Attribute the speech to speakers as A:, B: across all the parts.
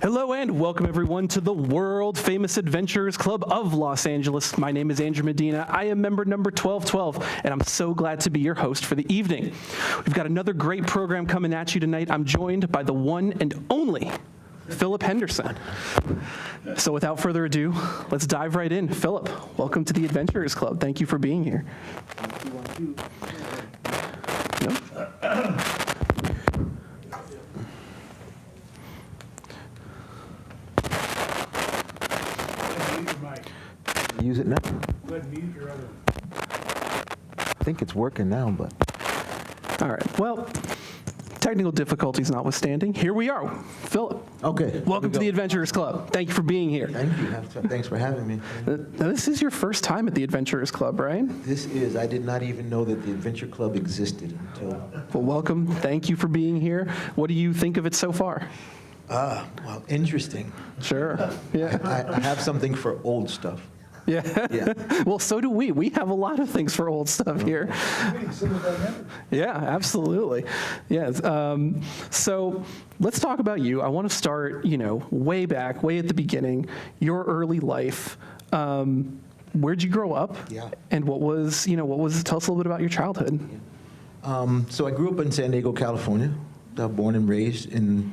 A: Hello and welcome everyone to the world famous Adventurers Club of Los Angeles. My name is Andrew Medina. I am member number 1212 and I'm so glad to be your host for the evening. We've got another great program coming at you tonight. I'm joined by the one and only Philip Henderson. So without further ado, let's dive right in. Philip, welcome to the Adventurers Club. Thank you for being here.
B: Thank you.
C: Use it now?
B: Go ahead and mute your other.
C: I think it's working now, but.
A: All right, well, technical difficulties notwithstanding, here we are. Philip,
C: Okay.
A: welcome to the Adventurers Club. Thank you for being here.
C: Thank you. Thanks for having me.
A: Now, this is your first time at the Adventurers Club, right?
C: I did not even know that the Adventure Club existed until.
A: Well, welcome. Thank you for being here. What do you think of it so far?
C: Well, interesting.
A: Sure. Yeah.
C: I have something for old stuff.
A: Yeah.
C: Yeah.
A: Well, so do we. We have a lot of things for old stuff here. Yeah, absolutely. Yes. So let's talk about you. I want to start, way back, way at the beginning, your early life. Where'd you grow up?
C: Yeah.
A: And what was, tell us a little bit about your childhood.
C: So I grew up in San Diego, California. Born and raised in,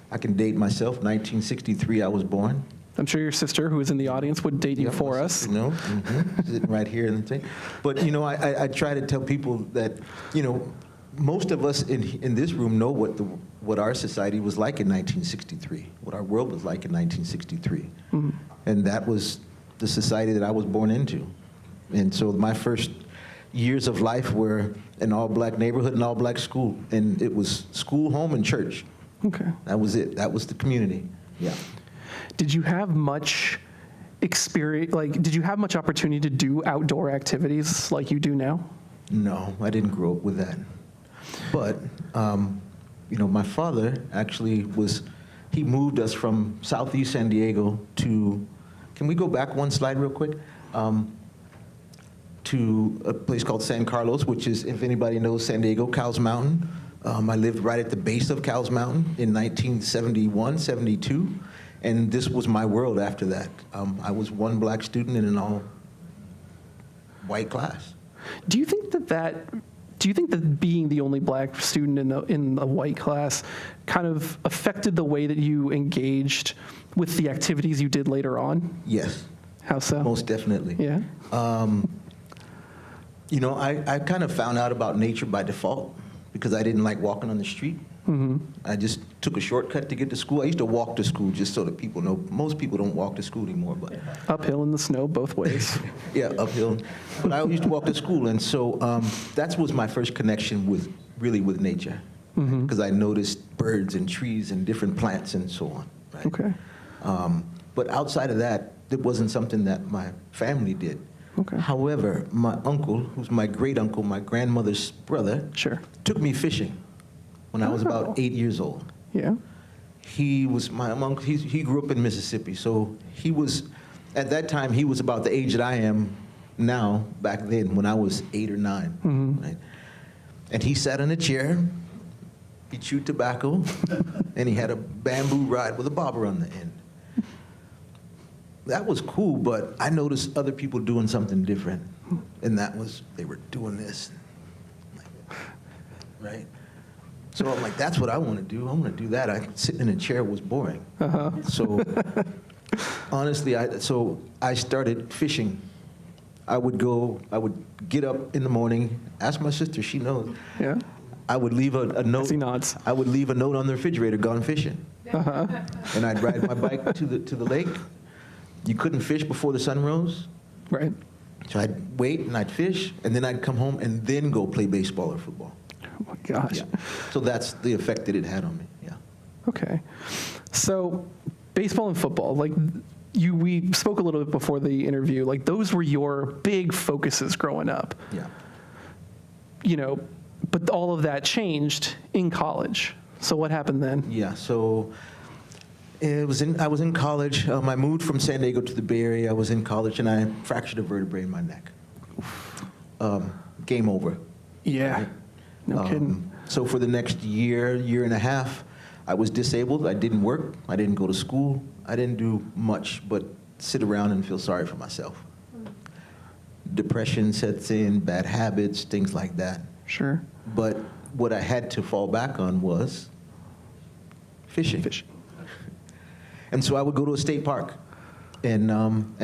C: I can date myself, 1963 I was born.
A: I'm sure your sister, who is in the audience, would date you for us.
C: Sitting right here in the thing. But, I try to tell people that, most of us in this room know what our society was like in 1963, what our world was like in 1963. Mm-hmm. And that was the society that I was born into. And so my first years of life were an all-black neighborhood and all-black school. And it was school, home, and church.
A: Okay.
C: That was it. That was the community. Yeah.
A: Did you have much experience, did you have much opportunity to do outdoor activities like you do now?
C: No, I didn't grow up with that. But, my father actually he moved us from Southeast San Diego to, can we go back one slide real quick? To a place called San Carlos, which is, if anybody knows San Diego, Cowles Mountain. I lived right at the base of Cowles Mountain in 1971, 72. And this was my world after that. I was one black student in an all-white class.
A: Do you think that being the only black student in the white class kind of affected the way that you engaged with the activities you did later on?
C: Yes.
A: How so?
C: Most definitely.
A: Yeah.
C: I kind of found out about nature by default because I didn't like walking on the street. Mm-hmm. I just took a shortcut to get to school. I used to walk to school just so that people know. Most people don't walk to school anymore, but
A: uphill in the snow both ways.
C: Yeah, uphill. But I used to walk to school, and so that was my first connection with nature, because I noticed birds and trees and different plants and so on. Right?
A: Okay.
C: But outside of that, it wasn't something that my family did.
A: Okay.
C: However, my uncle, who's my great uncle, my grandmother's brother,
A: sure,
C: took me fishing when I was about 8 years old.
A: Yeah.
C: He was my uncle. He grew up in Mississippi, so he was, at that time, he was about the age that I am now, back then, when I was 8 or 9. Mm-hmm. Right? And he sat in a chair, he chewed tobacco, and he had a bamboo rod with a bobber on the end. That was cool, but I noticed other people doing something different, and that was, they were doing this, right? So I'm like, that's what I want to do. I want to do that. Sitting in a chair was boring. Uh-huh. So honestly, I started fishing. I would get up in the morning, ask my sister, she knows.
A: Yeah.
C: I would leave a note.
A: She nods.
C: I would leave a note on the refrigerator, gone fishing. Uh-huh. And I'd ride my bike to the lake. You couldn't fish before the sun rose.
A: Right.
C: So I'd wait and I'd fish, and then I'd come home and then go play baseball or football.
A: Oh my gosh.
C: Yeah. So that's the effect that it had on me. Yeah.
A: Okay. So baseball and football, we spoke a little bit before the interview, those were your big focuses growing up.
C: Yeah.
A: But all of that changed in college. So what happened then?
C: Yeah. So I was in college. I moved from San Diego to the Bay Area. I was in college, and I fractured a vertebrae in my neck. Game over.
A: Yeah.
C: Right?
A: No kidding.
C: So for the next year and a half, I was disabled. I didn't work. I didn't go to school. I didn't do much but sit around and feel sorry for myself. Depression sets in, bad habits, things like that.
A: Sure.
C: But what I had to fall back on was fishing. And so I would go to a state park and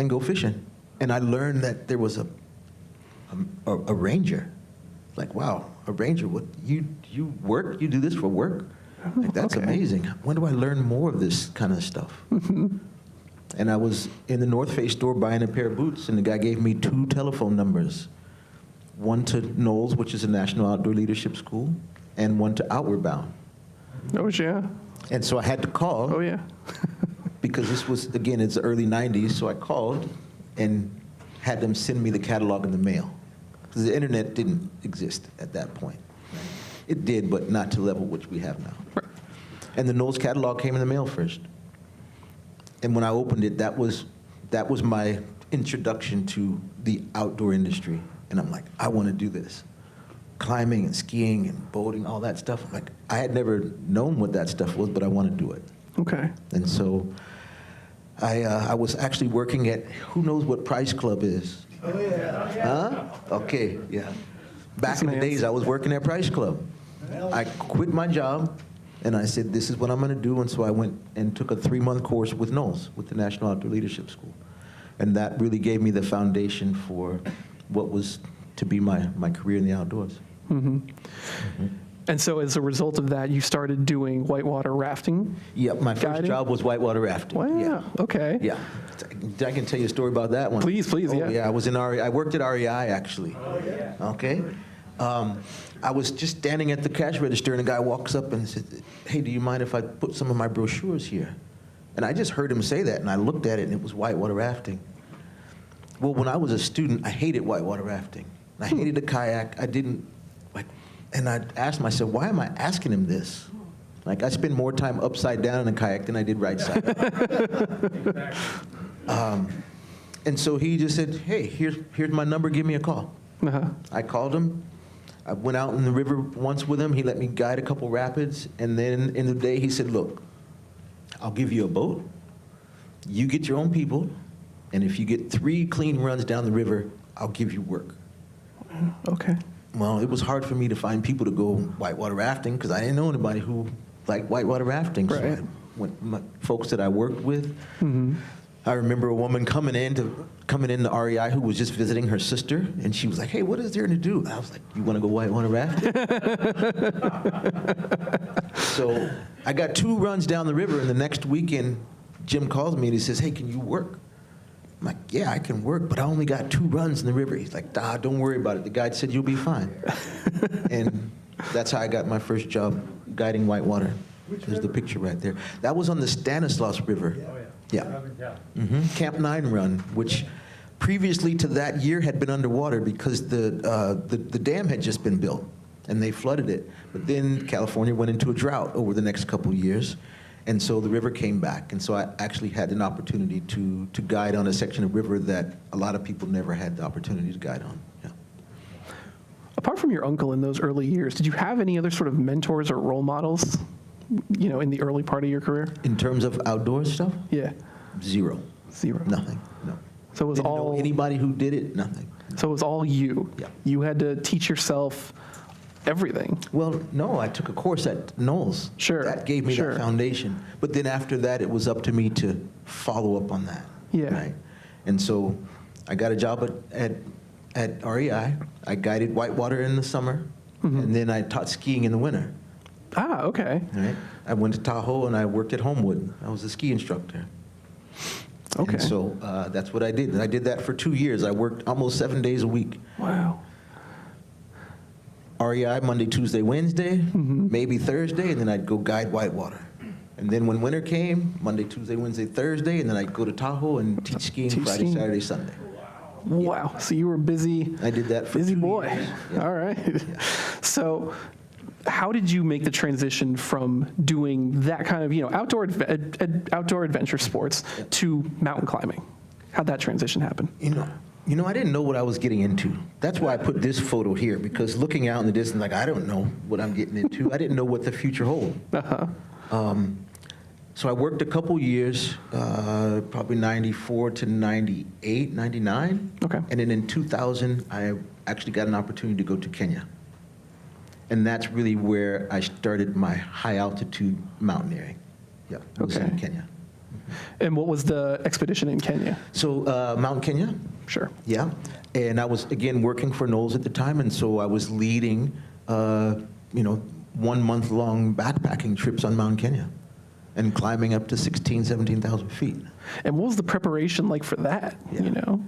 C: go fishing. And I learned that there was a ranger. Like, wow, a ranger, what, you work? You do this for work? Like, that's amazing. When do I learn more of this kind of stuff? And I was in the North Face store buying a pair of boots, and the guy gave me 2 telephone numbers. One to Knowles, which is a National Outdoor Leadership School, and one to Outward Bound.
A: Oh, yeah.
C: And so I had to call.
A: Oh, yeah.
C: Because this was, again, it's the early 90s, so I called and had them send me the catalog in the mail. Because the internet didn't exist at that point. It did, but not to the level which we have now.
A: Right.
C: And the Knowles catalog came in the mail first. And when I opened it, that was my introduction to the outdoor industry. And I'm like, I want to do this. Climbing and skiing and boating, all that stuff. Like, I had never known what that stuff was, but I want to do it.
A: Okay.
C: And so I was actually working at, who knows what Price Club is?
B: Oh, yeah.
C: Huh? Okay, yeah. Back in the days, I was working at Price Club. I quit my job, and I said, this is what I'm going to do. And so I went and took a 3-month course with Knowles, with the National Outdoor Leadership School. And that really gave me the foundation for what was to be my career in the outdoors.
A: Mm-hmm. Mm-hmm. And so as a result of that, you started doing whitewater rafting?
C: Yep, my first job was whitewater rafting.
A: Wow,
C: yeah.
A: Okay.
C: Yeah, I can tell you a story about that one.
A: Please, yeah.
C: Yeah, I was in I worked at REI, actually.
B: Oh, yeah.
C: Okay. I was just standing at the cash register, and a guy walks up and said, hey, do you mind if I put some of my brochures here? And I just heard him say that, and I looked at it, and it was whitewater rafting. Well, when I was a student, I hated whitewater rafting. I hated the kayak. I didn't, like, and I asked myself, why am I asking him this? Like, I spend more time upside down in a kayak than I did right side. And so he just said, hey, here's my number, give me a call.
A: Uh-huh.
C: I called him. I went out in the river once with him. He let me guide a couple rapids. And then in the day, he said, look, I'll give you a boat. You get your own people. And if you get 3 clean runs down the river, I'll give you work.
A: Okay.
C: Well, it was hard for me to find people to go whitewater rafting because I didn't know anybody who liked whitewater rafting.
A: Right.
C: So I went, my folks that I worked with.
A: Mm-hmm.
C: I remember a woman coming in to REI who was just visiting her sister, and she was like, hey, what is there to do? And I was like, you want to go whitewater rafting? So I got 2 runs down the river, and the next weekend, Jim calls me and he says, hey, can you work? I'm like, yeah, I can work, but I only got 2 runs in the river. He's like, don't worry about it. The guide said you'll be fine. And that's how I got my first job guiding whitewater. There's the picture right there. That was on the Stanislaus River.
B: Oh, yeah.
C: Yeah. Mm-hmm. Camp 9 run, which previously to that year had been underwater because the dam had just been built and they flooded it. But then California went into a drought over the next couple of years. And so the river came back. And so I actually had an opportunity to guide on a section of river that a lot of people never had the opportunity to guide on. Yeah.
A: Apart from your uncle in those early years, did you have any other sort of mentors or role models, in the early part of your career?
C: In terms of outdoor stuff?
A: Yeah.
C: Zero.
A: Nothing.
C: No.
A: So it was
C: Didn't
A: all
C: know anybody who did it? Nothing.
A: So it was all you.
C: Yeah.
A: You had to teach yourself everything.
C: Well, no, I took a course at Knowles.
A: Sure.
C: That gave me that foundation. But then after that, it was up to me to follow up on that.
A: Yeah.
C: Right? And so I got a job at REI. I guided whitewater in the summer, and then I taught skiing in the winter.
A: Ah, okay.
C: Right? I went to Tahoe, and I worked at Homewood. I was a ski instructor.
A: Okay.
C: And so that's what I did. And I did that for 2 years. I worked almost 7 days a week.
A: Wow.
C: REI Monday, Tuesday, Wednesday, maybe Thursday, and then I'd go guide whitewater. And then when winter came, Monday, Tuesday, Wednesday, Thursday, and then I'd go to Tahoe and teach skiing Friday, Saturday, Sunday.
A: Wow. So you were busy.
C: I did that for
A: busy
C: 2
A: boy.
C: years. Yeah.
A: All right.
C: Yeah.
A: So how did you make the transition from doing that kind of, outdoor adventure sports to mountain climbing? How'd that transition happen?
C: I didn't know what I was getting into. That's why I put this photo here, because looking out in the distance, like, I don't know what I'm getting into. I didn't know what the future held.
A: Uh-huh.
C: So I worked a couple years, probably 94 to 98, 99.
A: Okay.
C: And then in 2000, I actually got an opportunity to go to Kenya. And that's really where I started my high altitude mountaineering. Yeah, it was in
A: Okay.
C: Kenya.
A: And what was the expedition in Kenya?
C: So Mount Kenya,
A: Sure.
C: yeah. And I was, again, working for Knowles at the time, and so I was leading, 1 month long backpacking trips on Mount Kenya and climbing up to 16, 17,000 feet.
A: And what was the preparation like for that,
C: Yeah.
A: you know?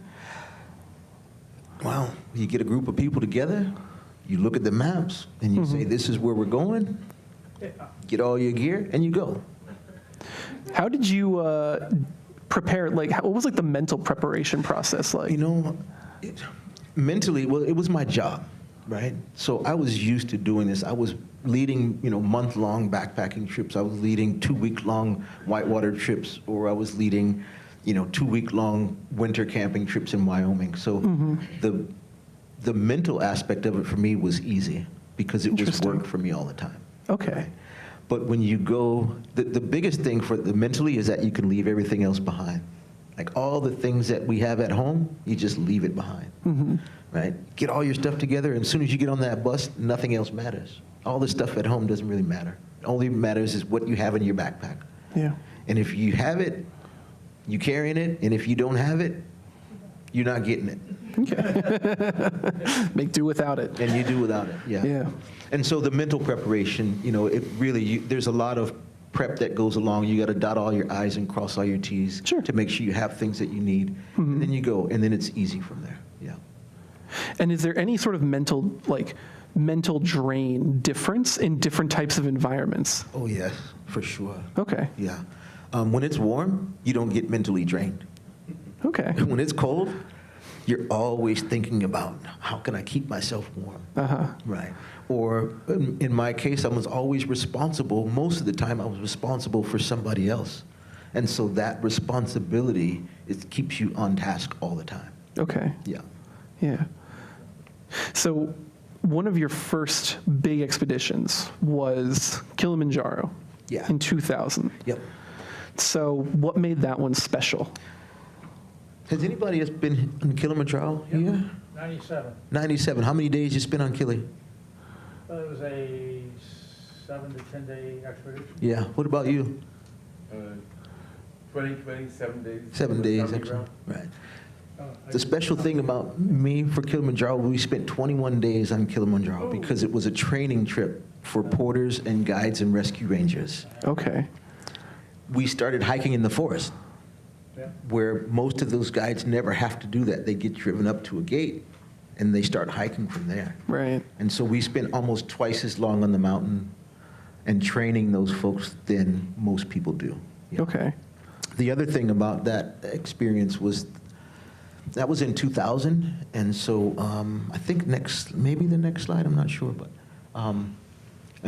C: Well, you get a group of people together, you look at the maps, and you say, this is where we're going, get all your gear, and you go.
A: How did you prepare, like, what was like the mental preparation process like?
C: You know, mentally, well, it was my job, right? So I was used to doing this. I was leading, month-long backpacking trips. I was leading 2-week-long whitewater trips, or I was leading, 2-week-long winter camping trips in Wyoming. So the mental aspect of it for me was easy because it was
A: Interesting.
C: work for me all the time.
A: Okay.
C: But when you go, the biggest thing for the mentally is that you can leave everything else behind. Like all the things that we have at home, you just leave it behind, right? Get all your stuff together, and as soon as you get on that bus, nothing else matters. All the stuff at home doesn't really matter. All that matters is what you have in your backpack.
A: Yeah.
C: And if you have it, you're carrying it, and if you don't have it, you're not getting it.
A: Make do without it.
C: And you do without it, yeah.
A: Yeah.
C: And so the mental preparation, it really, there's a lot of prep that goes along. You got to dot all your I's and cross all your T's
A: Sure.
C: to make sure you have things that you need. And then you go, and then it's easy from there, yeah.
A: And is there any sort of mental drain difference in different types of environments?
C: Oh, yes, for sure.
A: Okay.
C: Yeah. When it's warm, you don't get mentally drained.
A: Okay.
C: When it's cold, you're always thinking about how can I keep myself warm, right? Or in my case, I was always responsible. Most of the time, I was responsible for somebody else, and so that responsibility keeps you on task all the time.
A: Okay.
C: Yeah.
A: Yeah. So one of your first big expeditions was Kilimanjaro
C: Yeah.
A: in 2000.
C: Yep.
A: So what made that one special?
C: Has anybody else been on Kilimanjaro here?
B: 97.
C: 97. How many days you spent on Kili?
B: It was a 7 to 10 day expedition.
C: Yeah. What about you?
D: 7 days.
C: 7 days.
D: County
C: Excellent.
D: ground.
C: Right.
B: I
C: The special thing about me for Kilimanjaro, we spent 21 days on Kilimanjaro because it was a training trip for porters and guides and rescue rangers.
A: Okay.
C: We started hiking in the forest,
B: Yeah.
C: where most of those guides never have to do that. They get driven up to a gate, and they start hiking from there.
A: Right.
C: And so we spent almost twice as long on the mountain and training those folks than most people do. Yeah.
A: Okay.
C: The other thing about that experience was that was in 2000, and so I think maybe the next slide, I'm not sure, but on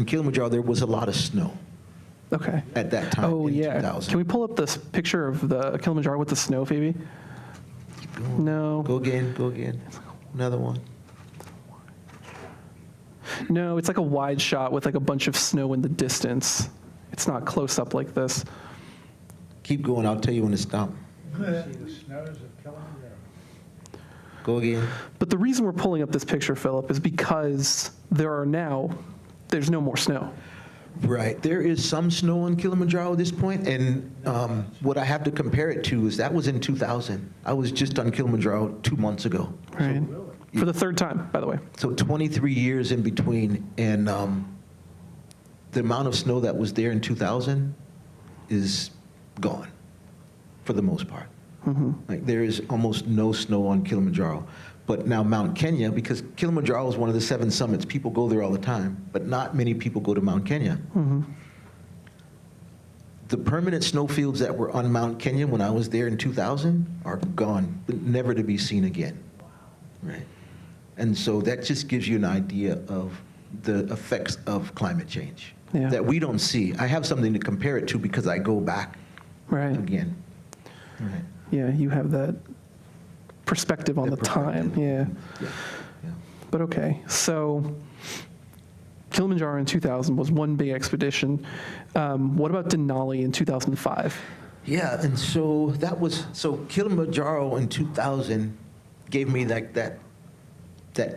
C: Kilimanjaro there was a lot of snow
A: Okay.
C: at that time.
A: Oh,
C: in
A: yeah.
C: 2000.
A: Can we pull up this picture of the Kilimanjaro with the snow, Phoebe?
C: Keep going.
A: No.
C: Go again. Another one.
A: No, it's like a wide shot with like a bunch of snow in the distance. It's not close up like this.
C: Keep going. I'll tell you when to stop.
B: see the snows of Kilimanjaro.
C: Go again.
A: But the reason we're pulling up this picture, Philip, is because there's no more snow.
C: Right. There is some snow on Kilimanjaro at this point, and what I have to compare it to is that was in 2000. I was just on Kilimanjaro 2 months ago.
A: Right. For the third time, by the way.
C: So 23 years in between, and the amount of snow that was there in 2000 is gone, for the most part. Like there is almost no snow on Kilimanjaro. But now Mount Kenya, because Kilimanjaro is one of the 7 summits, people go there all the time, but not many people go to Mount Kenya. The permanent snowfields that were on Mount Kenya when I was there in 2000 are gone, never to be seen again. Right. And so that just gives you an idea of the effects of climate change
A: Yeah.
C: that we don't see. I have something to compare it to because I go back
A: Right.
C: again. Right.
A: Yeah, you have that perspective on
C: That
A: the time.
C: perspective.
A: Yeah.
C: Yeah. Yeah.
A: But okay, so Kilimanjaro in 2000 was one big expedition. What about Denali in 2005?
C: Yeah, and so Kilimanjaro in 2000 gave me that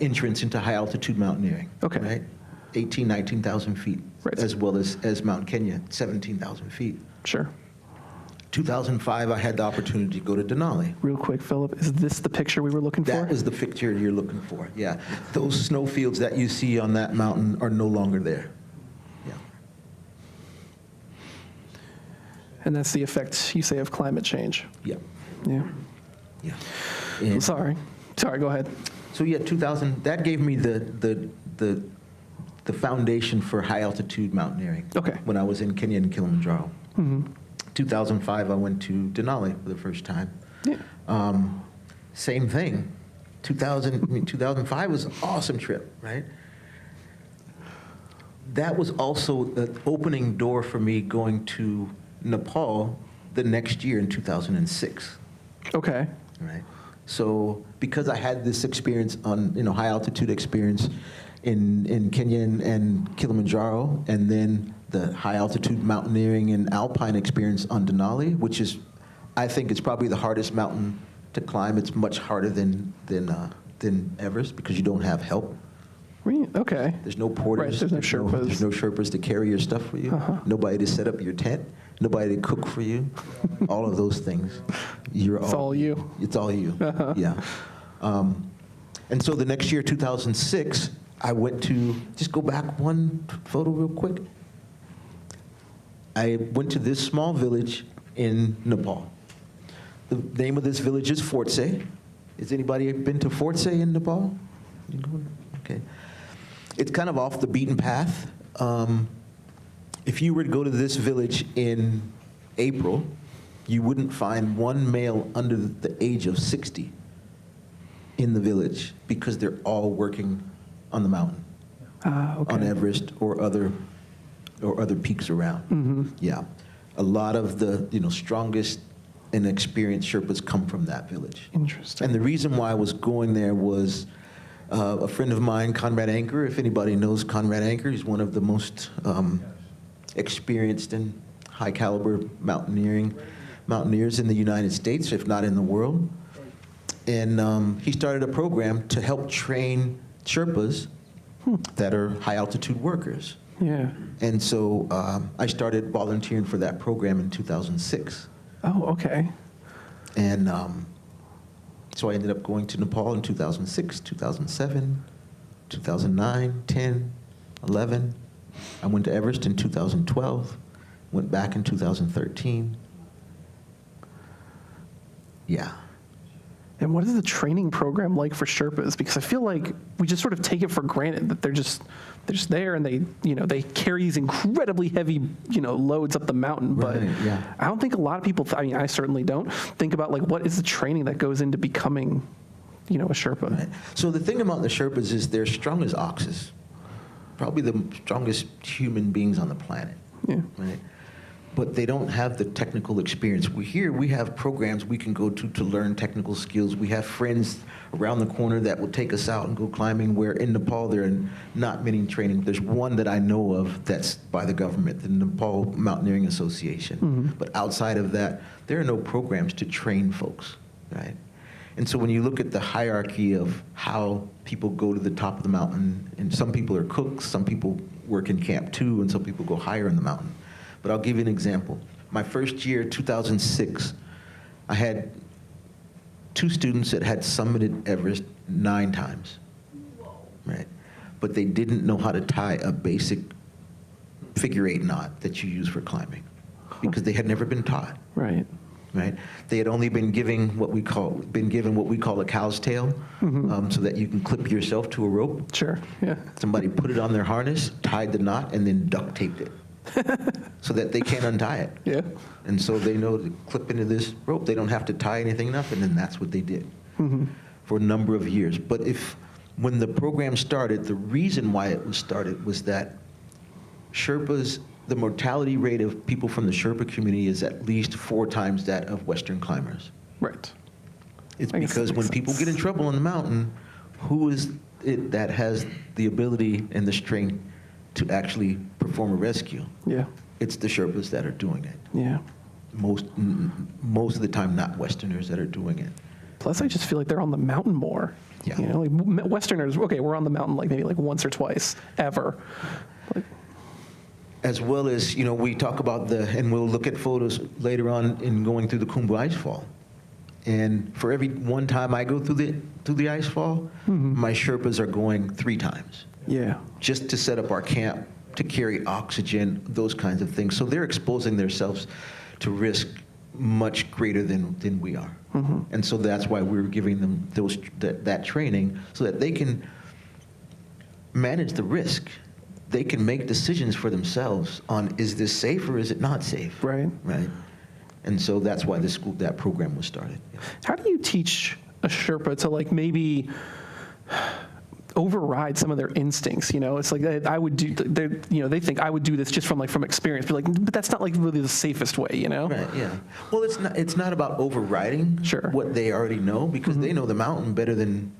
C: entrance into high altitude mountaineering.
A: Okay.
C: Right? 19,000 feet,
A: Right.
C: as well as Mount Kenya, 17,000 feet.
A: Sure.
C: 2005, I had the opportunity to go to Denali.
A: Real quick, Philip, is this the picture we were looking for?
C: That was the picture you're looking for, yeah. Those snowfields that you see on that mountain are no longer there. Yeah.
A: And that's the effect, you say, of climate change.
C: Yeah.
A: Yeah.
C: Yeah.
A: I'm
C: And
A: sorry. Sorry, go ahead.
C: so yeah, 2000, that gave me the foundation for high altitude mountaineering.
A: Okay.
C: When I was in Kenya and Kilimanjaro.
A: Mm-hmm.
C: 2005, I went to Denali for the first time.
A: Yeah.
C: Same thing. 2005 was an awesome trip, right? That was also the opening door for me going to Nepal the next year in 2006,
A: Okay.
C: right? So because I had this experience on, high altitude experience in Kenya and Kilimanjaro, and then the high altitude mountaineering and alpine experience on Denali, which is, I think it's probably the hardest mountain to climb. It's much harder than Everest because you don't have help.
A: Okay.
C: There's no porters.
A: Right, there's no Sherpas.
C: There's no Sherpas to carry your stuff for you. Nobody to set up your tent. Nobody to cook for you. All of those things.
A: It's all you.
C: It's all you. Yeah. And so the next year, 2006, I went to, just go back one photo real quick. I went to this small village in Nepal. The name of this village is Fort Say. Has anybody been to Fort Say in Nepal? Okay. It's kind of off the beaten path. If you were to go to this village in April, you wouldn't find one male under the age of 60 in the village because they're all working on the mountain,
A: Okay.
C: on Everest or other peaks around.
A: Mm-hmm.
C: Yeah, a lot of the strongest and experienced Sherpas come from that village.
A: Interesting.
C: And the reason why I was going there was a friend of mine, Conrad Anker. If anybody knows Conrad Anker, he's one of the most experienced and high caliber mountaineers in the United States, if not in the world. And he started a program to help train Sherpas that are high altitude workers.
A: Yeah.
C: And so I started volunteering for that program in 2006.
A: Oh, okay.
C: And so I ended up going to Nepal in 2006, 2007, 2009, 10, 11. I went to Everest in 2012, went back in 2013. Yeah.
A: And what is the training program like for Sherpas? Because I feel like we just sort of take it for granted that they're just there and they carry these incredibly heavy, loads up the mountain. But
C: Right, yeah.
A: I don't think a lot of people, I certainly don't, think about like what is the training that goes into becoming, a Sherpa.
C: Right. So the thing about the Sherpas is they're strong as oxes, probably the strongest human beings on the planet.
A: Yeah.
C: Right? But they don't have the technical experience. We have programs we can go to learn technical skills. We have friends around the corner that will take us out and go climbing, where in Nepal there are not many training. There's one that I know of that's by the government, the Nepal Mountaineering Association.
A: Mm-hmm.
C: But outside of that, there are no programs to train folks, right? And so when you look at the hierarchy of how people go to the top of the mountain, and some people are cooks, some people work in Camp 2, and some people go higher in the mountain. But I'll give you an example. My first year, 2006, I had 2 students that had summited Everest 9 times, right? But they didn't know how to tie a basic figure 8 knot that you use for climbing because they had never been taught,
A: Right.
C: right? They had only been given what we call a cow's tail, so that you can clip yourself to a rope.
A: Sure. Yeah.
C: Somebody put it on their harness, tied the knot, and then duct taped it. So that they can't untie it.
A: Yeah.
C: And so they know to clip into this rope. They don't have to tie anything up, and then that's what they did for a number of years. But when the program started, the reason why it was started was that Sherpas, the mortality rate of people from the Sherpa community is at least 4 times that of Western climbers.
A: Right.
C: It's
A: I guess
C: because
A: that
C: when
A: makes
C: people
A: sense.
C: get in trouble on the mountain, who is it that has the ability and the strength to actually perform a rescue.
A: Yeah.
C: It's the Sherpas that are doing it.
A: Yeah.
C: Most of the time, not Westerners that are doing it.
A: Plus, I just feel like they're on the mountain more.
C: Yeah.
A: You know, like Westerners, okay, we're on the mountain like maybe like once or twice ever. Like,
C: As well as, you know, we talk about and we'll look at photos later on in going through the Khumbu Icefall. And for every one time I go through the icefall, my Sherpas are going 3 times.
A: yeah.
C: Just to set up our camp, to carry oxygen, those kinds of things. So they're exposing themselves to risk much greater than we are. And so that's why we're giving them that training so that they can manage the risk. They can make decisions for themselves on, is this safe or is it not safe?
A: Right.
C: Right. And so that's why that program was started.
A: How do you teach a Sherpa to like maybe override some of their instincts? You know, it's like I would do. They think I would do this just from experience, but that's not like really the safest way. You know.
C: Right. Yeah. Well, it's not about overriding
A: Sure.
C: what they already know, because they know the mountain better than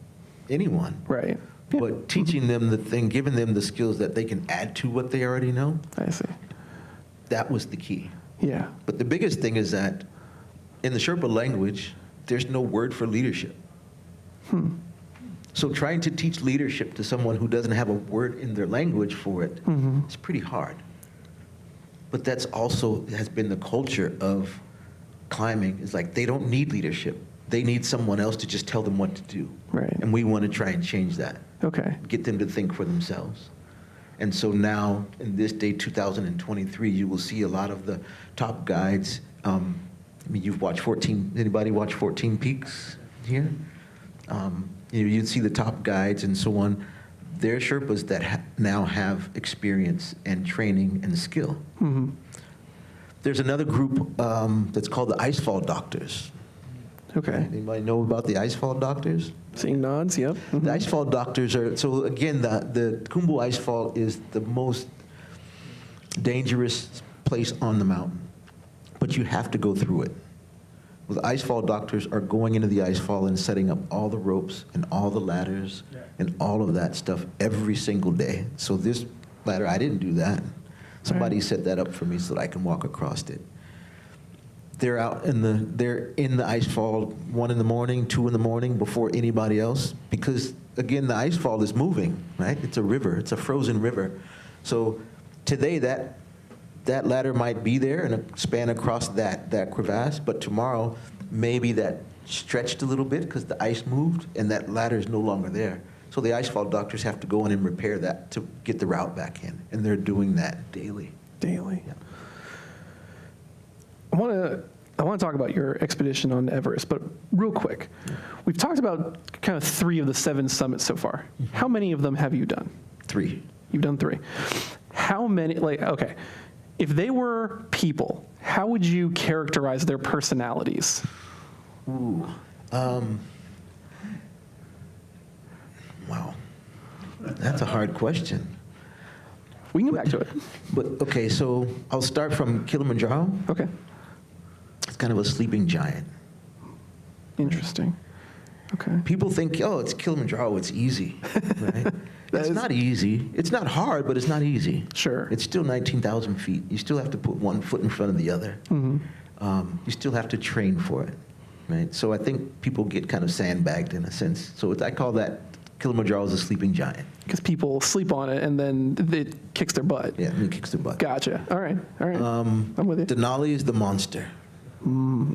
C: anyone.
A: Right. Yeah.
C: But teaching them giving them the skills that they can add to what they already know,
A: I see.
C: that was the key.
A: Yeah.
C: But the biggest thing is that in the Sherpa language, there's no word for leadership. So trying to teach leadership to someone who doesn't have a word in their language for it, it's pretty hard. But that's also has been the culture of climbing. It's like they don't need leadership. They need someone else to just tell them what to do.
A: Right.
C: And we want to try and change that.
A: Okay.
C: Get them to think for themselves. And so now, in this day, 2023, you will see a lot of the top guides. I mean, you've watched anybody watch 14 Peaks here? You'd see the top guides and so on. They're Sherpas that now have experience and training and skill. There's another group that's called the Icefall Doctors.
A: Okay.
C: Anybody know about the Icefall Doctors?
A: Seeing nods. Yep.
C: The Icefall Doctors are, so again, the Khumbu Icefall is the most dangerous place on the mountain, but you have to go through it. Well, the Icefall Doctors are going into the icefall and setting up all the ropes and all the ladders and all of that stuff every single day. So this ladder, I didn't do that. Somebody set that up for me so that I can walk across it. They're in the icefall 1 in the morning, 2 in the morning, before anybody else, because again, the icefall is moving, right? It's a river, it's a frozen river. So today that ladder might be there and span across that crevasse, but tomorrow maybe that stretched a little bit because the ice moved and that ladder is no longer there. So the Icefall Doctors have to go in and repair that to get the route back in, and they're doing that daily.
A: Daily.
C: Yeah.
A: I want to talk about your expedition on Everest, but real quick. We've talked about kind of 3 of the 7 summits so far. How many of them have you done?
C: 3.
A: You've done 3. How many, okay, if they were people, how would you characterize their personalities?
C: Ooh. Wow. That's a hard question.
A: We can get back to it.
C: But, okay, so I'll start from Kilimanjaro.
A: Okay.
C: It's kind of a sleeping giant.
A: Interesting. Okay.
C: People think, oh, it's Kilimanjaro, it's easy, right? It's not easy. It's not hard, but it's not easy.
A: Sure.
C: It's still 19,000 feet. You still have to put one foot in front of the other. You still have to train for it, right? So I think people get kind of sandbagged in a sense. So I call that Kilimanjaro is a sleeping giant.
A: Because people sleep on it and then it kicks their butt.
C: Yeah, and it kicks their butt.
A: Gotcha. All right. I'm with you.
C: Denali is the monster.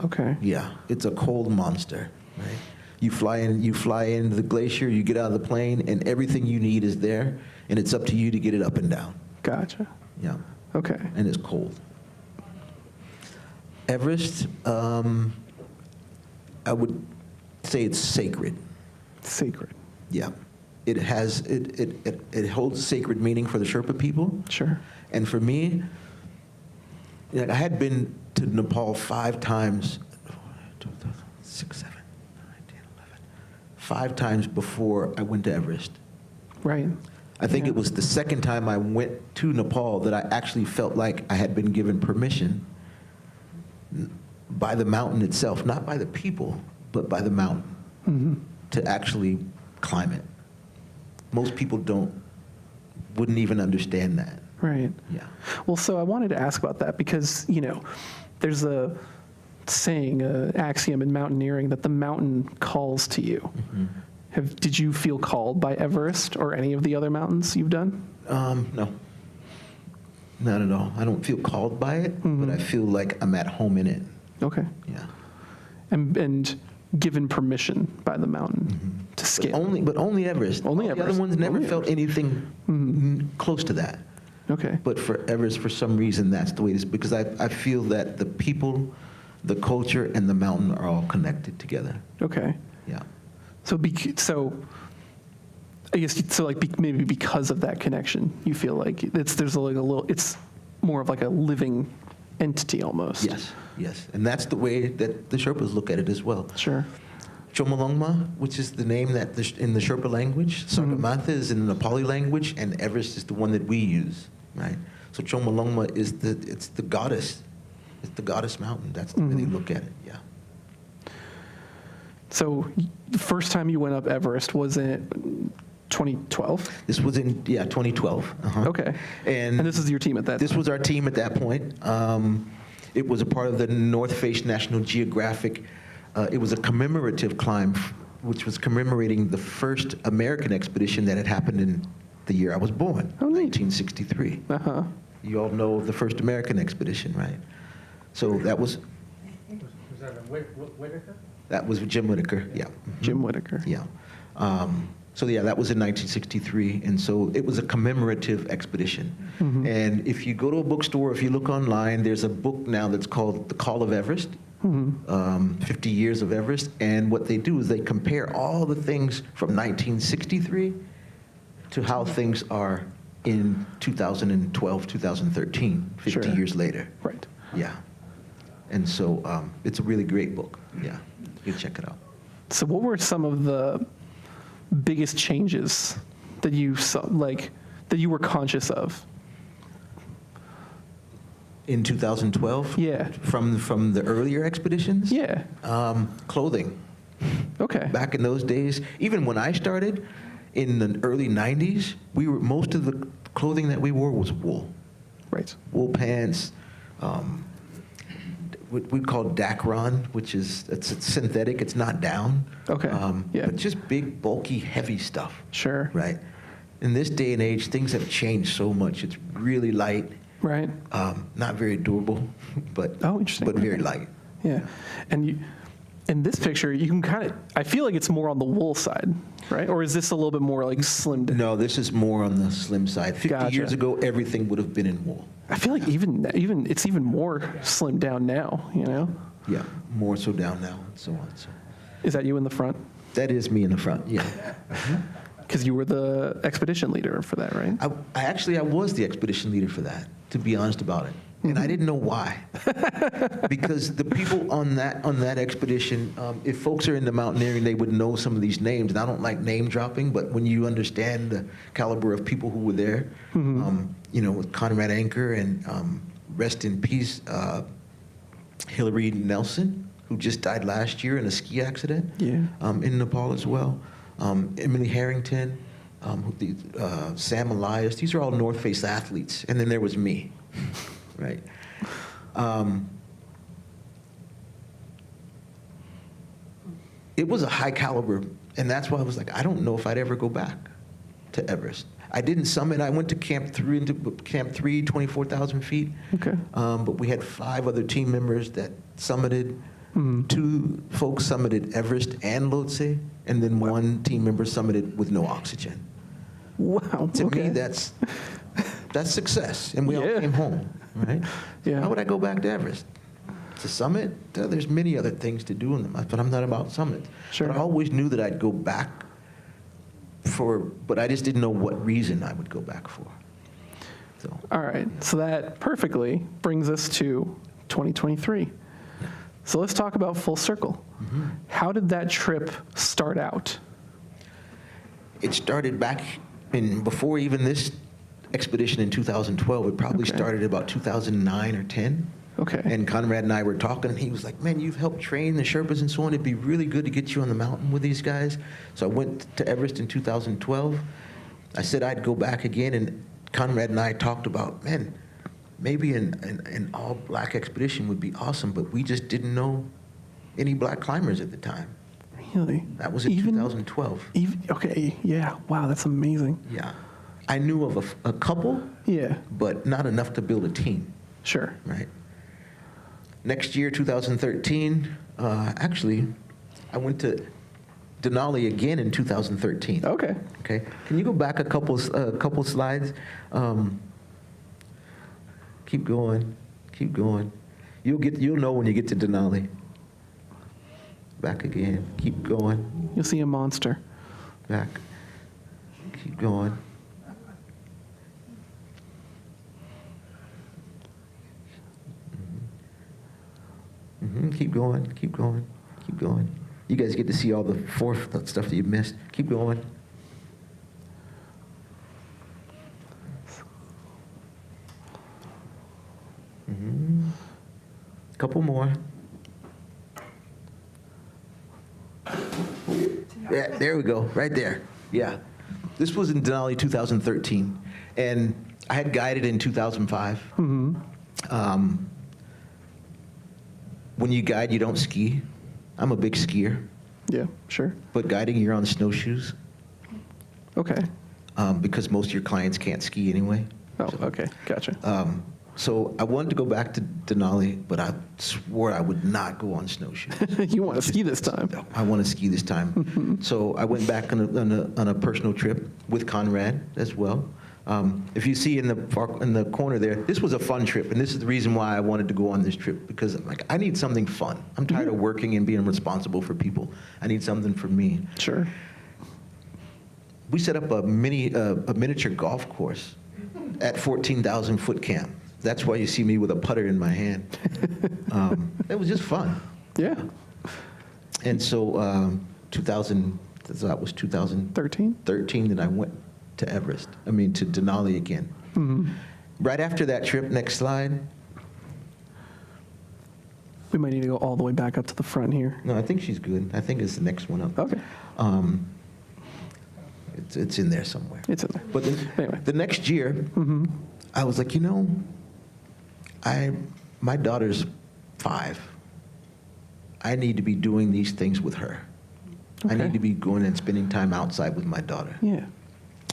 A: Okay.
C: Yeah, it's a cold monster, right? You fly into the glacier, you get out of the plane, and everything you need is there, and it's up to you to get it up and down.
A: Gotcha.
C: Yeah.
A: Okay.
C: And it's cold. Everest, I would say it's sacred.
A: Sacred.
C: Yeah. It has, it holds sacred meaning for the Sherpa people.
A: Sure.
C: And for me, I had been to Nepal 5 times, 6, 7, 9, 10, 11, 5 times before I went to Everest.
A: Right.
C: I think it was the second time I went to Nepal that I actually felt like I had been given permission by the mountain itself, not by the people, but by the mountain, to actually climb it. Most people don't wouldn't even understand that.
A: Right.
C: Yeah.
A: Well, so I wanted to ask about that because, there's a saying, axiom in mountaineering that the mountain calls to you. Did you feel called by Everest or any of the other mountains you've done?
C: No. Not at all. I don't feel called by it, but I feel like I'm at home in it.
A: Okay.
C: Yeah.
A: And given permission by the mountain to scale.
C: But only Everest.
A: Only
C: All
A: Everest.
C: The other ones never
A: Only
C: felt anything close to that.
A: Okay.
C: But for Everest, for some reason, that's the way it is, because I feel that the people, the culture, and the mountain are all connected together.
A: Okay.
C: Yeah.
A: So I guess maybe because of that connection, you feel like it's more of like a living entity almost.
C: Yes. And that's the way that the Sherpas look at it as well.
A: Sure.
C: Chomolungma, which is the name that in the Sherpa language, Sagarmatha is in the Nepali language, and Everest is the one that we use, right? So Chomolungma is the goddess. It's the goddess mountain. That's the way they look at it. Yeah.
A: So the first time you went up Everest was in 2012?
C: This was in 2012.
A: Okay.
C: And
A: this is your team at that
C: This
A: time?
C: was our team at that point. It was a part of the North Face National Geographic. It was a commemorative climb, which was commemorating the first American expedition that had happened in the year I was born,
A: Oh, neat.
C: 1963.
A: Uh-huh.
C: You all know of the first American expedition, right? So that was
B: Was that a Whitaker?
C: Jim Whitaker, yeah.
A: Jim Whitaker.
C: Yeah. That was in 1963, and so it was a commemorative expedition. And if you go to a bookstore, if you look online, there's a book now that's called The Call of Everest, 50 Years of Everest, and what they do is they compare all the things from 1963 to how things are in 2012, 2013, 50
A: Sure.
C: years later.
A: Right.
C: Yeah. And so it's a really great book. Yeah, you can check it out.
A: So what were some of the biggest changes that you saw, that you were conscious of?
C: In 2012?
A: Yeah.
C: From the earlier expeditions?
A: Yeah.
C: Clothing.
A: Okay.
C: Back in those days, even when I started in the early 90s, most of the clothing that we wore was wool.
A: Right.
C: Wool pants, what we call Dacron, which is it's synthetic, it's not down.
A: Okay. Yeah.
C: But just big, bulky, heavy stuff.
A: Sure.
C: Right. In this day and age, things have changed so much. It's really light.
A: Right.
C: Not very durable, but
A: Interesting.
C: but very light.
A: Yeah. And in this picture, you can I feel like it's more on the wool side, right? Or is this a little bit more like slimmed?
C: No, this is more on the slim side. 50
A: Gotcha.
C: years ago, everything would have been in wool.
A: I feel like even it's even more slimmed down now,
C: Yeah, more so down now and so on. So
A: Is that you in the front?
C: that is me in the front. Yeah.
A: Because you were the expedition leader for that, right?
C: I was the expedition leader for that, to be honest about it. And I didn't know why. Because the people on that expedition, if folks are into mountaineering, they would know some of these names. And I don't like name dropping, but when you understand the caliber of people who were there, with Conrad Anker and rest in peace, Hillary Nelson, who just died last year in a ski accident in Nepal as well. Emily Harrington, Sam Elias. These are all North Face athletes. And then there was me. Right. It was a high caliber, and that's why I was like, I don't know if I'd ever go back to Everest. I didn't summit. I went to Camp 3, 24,000 feet.
A: Okay.
C: But we had 5 other team members that summited. 2 folks summited Everest and Lhotse, and then 1 team member summited with no oxygen.
A: Wow.
C: To
A: okay.
C: me, that's success, and we all came home, right?
A: Yeah.
C: Why would I go back to Everest? To summit? There's many other things to do in them, but I'm not about summit.
A: Sure.
C: But I always knew that I'd go back but I just didn't know what reason I would go back for. So.
A: All right. So that perfectly brings us to 2023. So let's talk about Full Circle. How did that trip start out?
C: It started back before even this expedition in 2012. It probably started about 2009 or 10.
A: Okay.
C: And Conrad and I were talking, and he was like, man, you've helped train the Sherpas and so on. It'd be really good to get you on the mountain with these guys. So I went to Everest in 2012, I said I'd go back again, and Conrad and I talked about, man, maybe an all-black expedition would be awesome, but we just didn't know any black climbers at the time.
A: Really?
C: That was in 2012.
A: Okay, yeah. Wow, that's amazing.
C: Yeah. I knew of a couple,
A: Yeah,
C: but not enough to build a team,
A: sure.
C: right? Next year, 2013, actually, I went to Denali again in 2013.
A: Okay.
C: Okay. Can you go back a couple slides? Keep going. Keep going. You'll know when you get to Denali. Back again. Keep going.
A: You'll see a monster.
C: Back. Keep going. Keep going. Keep going. Keep going. You guys get to see all the fourth stuff that you missed. Keep going. Couple more. Yeah, there we go, right there. Yeah. This was in Denali 2013, and I had guided in 2005. When you guide, you don't ski. I'm a big skier,
A: Yeah, sure.
C: but guiding, you're on snowshoes
A: Okay.
C: because most of your clients can't ski anyway.
A: Oh, okay. Gotcha.
C: So I wanted to go back to Denali, but I swore I would not go on snowshoes.
A: You want to ski this time.
C: I want to ski this time. So I went back on a personal trip with Conrad as well. If you see in the corner there, this was a fun trip, and this is the reason why I wanted to go on this trip, because I need something fun. I'm tired of working and being responsible for people. I need something for me.
A: Sure.
C: We set up a miniature golf course at 14,000 foot camp. That's why you see me with a putter in my hand. It was just fun.
A: Yeah.
C: And so that was 2013
A: 13?
C: that I went to to Denali again. Right after that trip, next slide.
A: We might need to go all the way back up to the front here.
C: No, I think she's good. I think it's the next one up.
A: Okay.
C: It's in there somewhere.
A: It's in there.
C: But
A: Anyway.
C: the next year, I was like, my daughter's 5. I need to be doing these things with her. I
A: Okay.
C: need to be going and spending time outside with my daughter.
A: Yeah.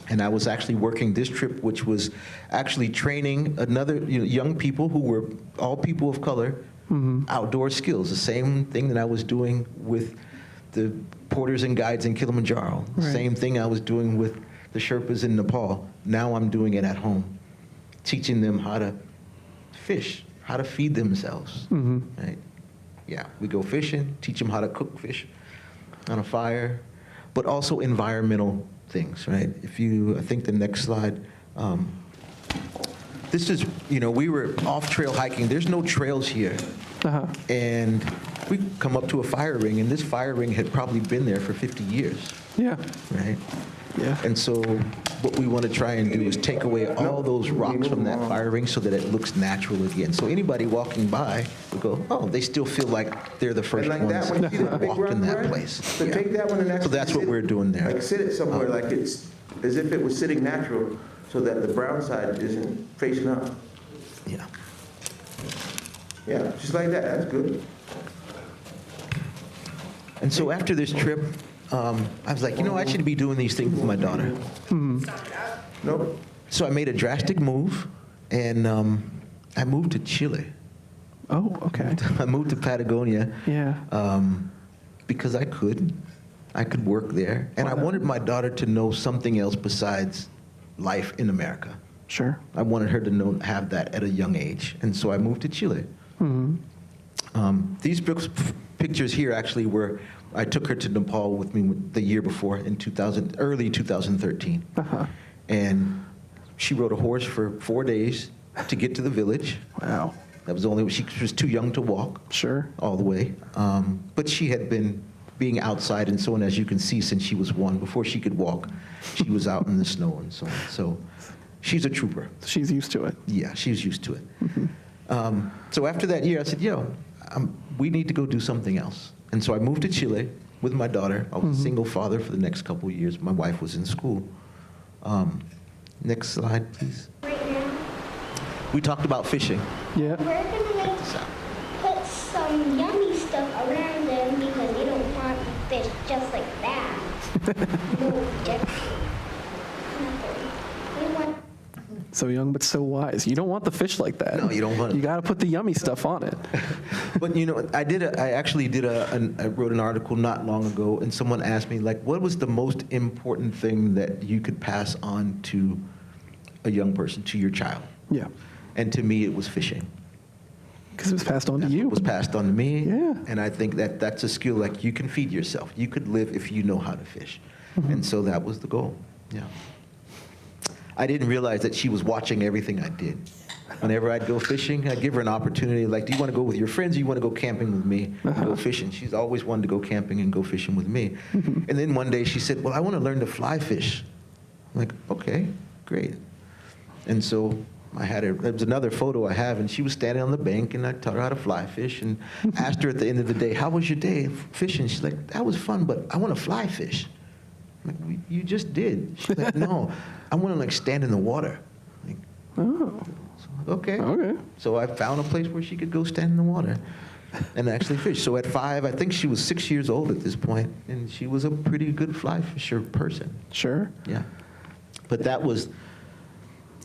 C: And I was actually working this trip, which was actually training another young people who were all people of color, outdoor skills. The same thing that I was doing with the porters and guides in Kilimanjaro. The
A: Right.
C: same thing I was doing with the Sherpas in Nepal. Now I'm doing it at home, teaching them how to fish, how to feed themselves. Right? Yeah, we go fishing, teach them how to cook fish on a fire, but also environmental things, right? I think the next slide, this is, we were off-trail hiking. There's no trails here.
A: Uh-huh.
C: And we come up to a fire ring, and this fire ring had probably been there for 50 years,
A: Yeah.
C: right?
A: Yeah.
C: And so what we want to try and do is take away all those rocks from that fire ring so that it looks natural again. So anybody walking by will go, oh, they still feel like they're the first
D: And like
C: ones
D: that one, see that
C: that
D: big
C: walked in
D: round
C: that
D: right?
C: place.
D: So
C: Yeah.
D: take that one and actually.
C: So that's what
D: sit-
C: we're doing there.
D: Like sit it somewhere like it's, as if it was sitting natural, so that the brown side isn't facing up.
C: Yeah.
D: Yeah, just like that, that's good.
C: And so after this trip, I was like, I should be doing these things with my daughter.
D: Nope.
C: So I made a drastic move, and I moved to Chile.
A: Oh, okay.
C: I moved to Patagonia
A: Yeah.
C: because I could work there, and I wanted my daughter to know something else besides life in America.
A: Sure.
C: I wanted her to have that at a young age, and so I moved to Chile. These pictures here actually were, I took her to Nepal with me the year before in early 2013.
A: Uh-huh.
C: And she rode a horse for 4 days to get to the village.
A: Wow.
C: That was she was too young to walk
A: Sure.
C: all the way. But she had been being outside and so on, as you can see, since she was 1. Before she could walk, she was out in the snow and so on. So she's a trooper.
A: She's used to it.
C: Yeah, she was used to it. So after that year, I said, we need to go do something else. And so I moved to Chile with my daughter. I was a single father for the next couple of years. My wife was in school. Next slide, please.
E: Right now,
C: We talked about fishing.
A: Yeah.
E: we're gonna put some yummy stuff around them because they don't want the fish just like that. No, just nothing. They want
A: So young but so wise. You don't want the fish like that.
C: No, you don't want it.
A: You got to put the yummy stuff on it.
C: But I wrote an article not long ago, and someone asked me, like, what was the most important thing that you could pass on to a young person, to your child?
A: Yeah.
C: And to me, it was fishing.
A: Because it was passed on to you.
C: It was passed on to me.
A: Yeah.
C: And I think that that's a skill, like, you can feed yourself. You could live if you know how to fish.
A: Mm-hmm.
C: And so that was the goal. Yeah. I didn't realize that she was watching everything I did. Whenever I'd go fishing, I'd give her an opportunity, like, do you want to go with your friends or you want to go camping with me and go fishing? She's always wanted to go camping and go fishing with me. And then one day she said, well, I want to learn to fly fish. I'm like, okay, great. And so there was another photo I have, and she was standing on the bank, and I taught her how to fly fish, and asked her at the end of the day, how was your day fishing? She's like, that was fun, but I want to fly fish. I'm like, you just did. She's like, no, I want to, like, stand in the water. Like,
A: Oh.
C: okay.
A: Okay.
C: So I found a place where she could go stand in the water and actually fish. So at 5, I think she was 6 years old at this point, and she was a pretty good fly fisher person.
A: Sure.
C: Yeah. But that was,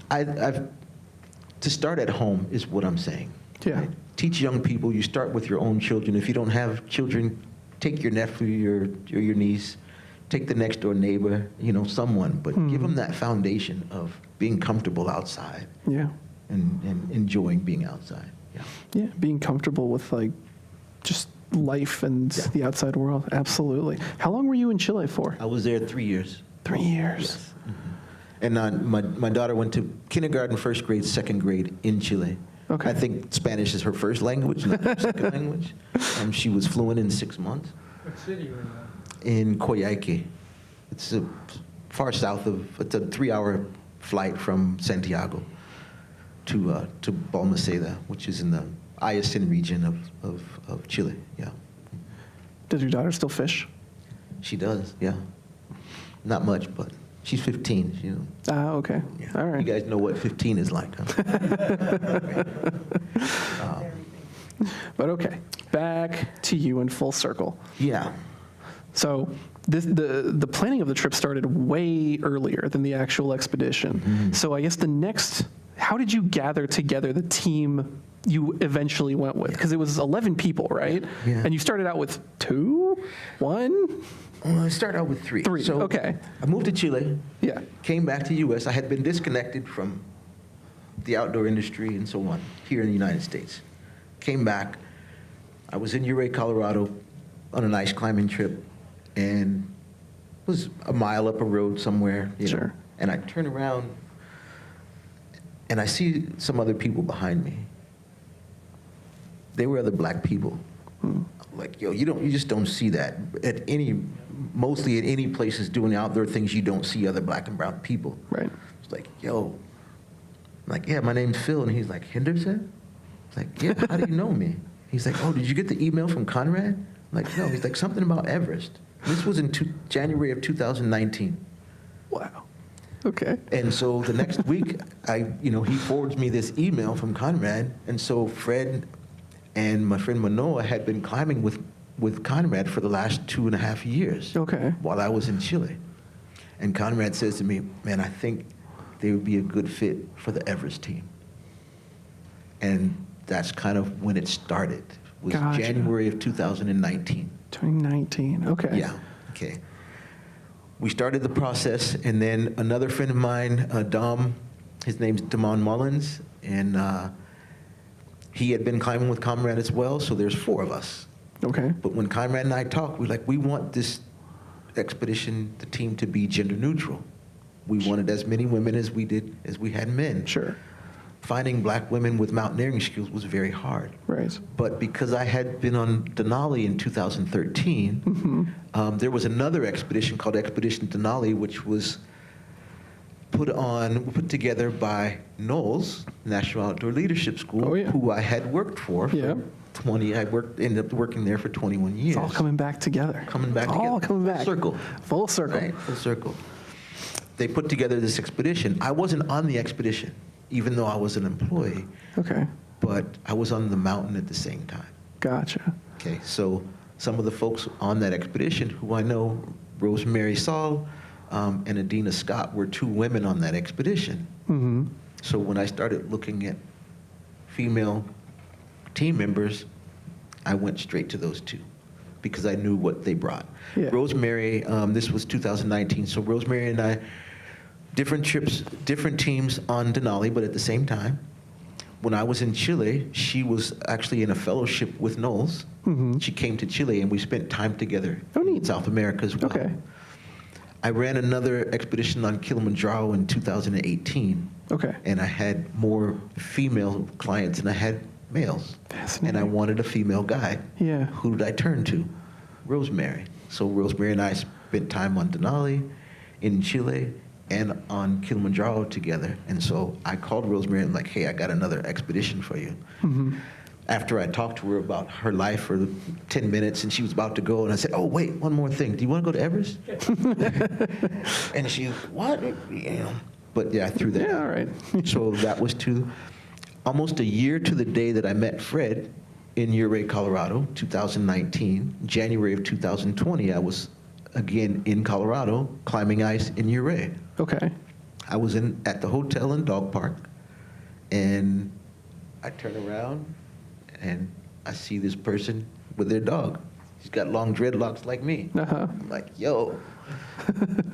C: to start at home is what I'm saying.
A: Yeah.
C: Right? Teach young people. You start with your own children. If you don't have children, take your nephew, your niece, take the next door neighbor, someone, but give them that foundation of being comfortable outside
A: Yeah.
C: and enjoying being outside. Yeah.
A: Yeah. Being comfortable with, like, just life and
C: Yeah.
A: the outside world. Absolutely. How long were you in Chile for?
C: I was there 3 years.
A: 3 years.
C: Yes. And my daughter went to kindergarten, first grade, second grade in Chile.
A: Okay.
C: I think Spanish is her first language, not her second language. She was fluent in 6 months.
B: What city were you
C: In Coyhaique. It's far south it's a 3-hour flight from Santiago to Balmaceda, which is in the Aysén region of Chile. Yeah.
A: Does your daughter still fish?
C: She does, yeah. Not much, but she's 15.
A: Okay.
C: Yeah.
A: All right.
C: You guys know what 15 is like, huh?
A: But okay, back to you in full circle.
C: Yeah.
A: So the planning of the trip started way earlier than the actual expedition.
C: Mm-hmm.
A: So I guess how did you gather together the team you eventually went with? Because it was 11 people, right?
C: Yeah.
A: And you started out with 2, 1?
C: Well, I started out with 3.
A: 3,
C: So
A: okay.
C: I moved to Chile,
A: Yeah.
C: came back to U.S. I had been disconnected from the outdoor industry and so on here in the United States. Came back. I was in Ouray, Colorado on an ice climbing trip, and was a mile up a road somewhere.
A: Sure.
C: And I turn around, and I see some other people behind me. They were other black people. Like, yo, you just don't see that mostly at any places doing outdoor things. You don't see other black and brown people.
A: Right.
C: It's like, yo, I'm like, yeah, my name's Phil, and he's like, Henderson? It's like, yeah, how do you know me? He's like, oh, did you get the email from Conrad? I'm like, no. He's like, something about Everest. This was in January of 2019.
A: Wow. Okay.
C: And so the next week, he forwards me this email from Conrad, and so Fred and my friend Manoa had been climbing with Conrad for the last 2.5 years.
A: Okay.
C: While I was in Chile. And Conrad says to me, man, I think they would be a good fit for the Everest team. And that's kind of when it started. It was
A: Gotcha.
C: January of 2019.
A: 2019. Okay.
C: Yeah, okay. We started the process, and then another friend of mine, Dom, his name's Damon Mullins, and he had been climbing with Conrad as well, so there's 4 of us.
A: Okay.
C: But when Conrad and I talked, we want this expedition, the team, to be gender neutral. We wanted as many women as we had men.
A: Sure.
C: Finding black women with mountaineering skills was very hard.
A: Right.
C: But because I had been on Denali in 2013, there was another expedition called Expedition Denali, which was put together by Knowles, National Outdoor Leadership School,
A: Oh, yeah.
C: who I had worked for.
A: Yeah.
C: Ended up working there for 21 years.
A: It's all coming back together.
C: Coming back
A: It's
C: together.
A: all coming back.
C: Full circle.
A: Full circle.
C: Right, full circle. they put together this expedition. I wasn't on the expedition, even though I was an employee,
A: Okay.
C: but I was on the mountain at the same time.
A: Gotcha.
C: Okay, so some of the folks on that expedition who I know, Rosemary Saul and Adina Scott, were two women on that expedition.
A: Mm-hmm.
C: So when I started looking at female team members, I went straight to those two because I knew what they brought.
A: Yeah.
C: Rosemary, this was 2019, so Rosemary and I, different trips, different teams on Denali, but at the same time. When I was in Chile, she was actually in a fellowship with Knowles.
A: Mm-hmm.
C: She came to Chile and we spent time together
A: Oh, neat.
C: in South America as well.
A: Okay.
C: I ran another expedition on Kilimanjaro in 2018.
A: Okay.
C: And I had more female clients than I had males.
A: Fascinating.
C: And I wanted a female guide.
A: Yeah.
C: Who did I turn to? Rosemary. So Rosemary and I spent time on Denali, in Chile, and on Kilimanjaro together. And so I called Rosemary and like, hey, I got another expedition for you.
A: Mm-hmm.
C: After I talked to her about her life for 10 minutes and she was about to go, and I said, oh, wait, one more thing. Do you want to go to Everest? And she, what? But yeah, I threw that
A: Yeah,
C: out.
A: all right.
C: So that was almost a year to the day that I met Fred in Ouray, Colorado, 2019. January of 2020, I was again in Colorado climbing ice in Ouray.
A: Okay.
C: I was at the hotel in Dog Park, and I turn around and I see this person with their dog. He's got long dreadlocks like me.
A: Uh-huh.
C: I'm like, yo.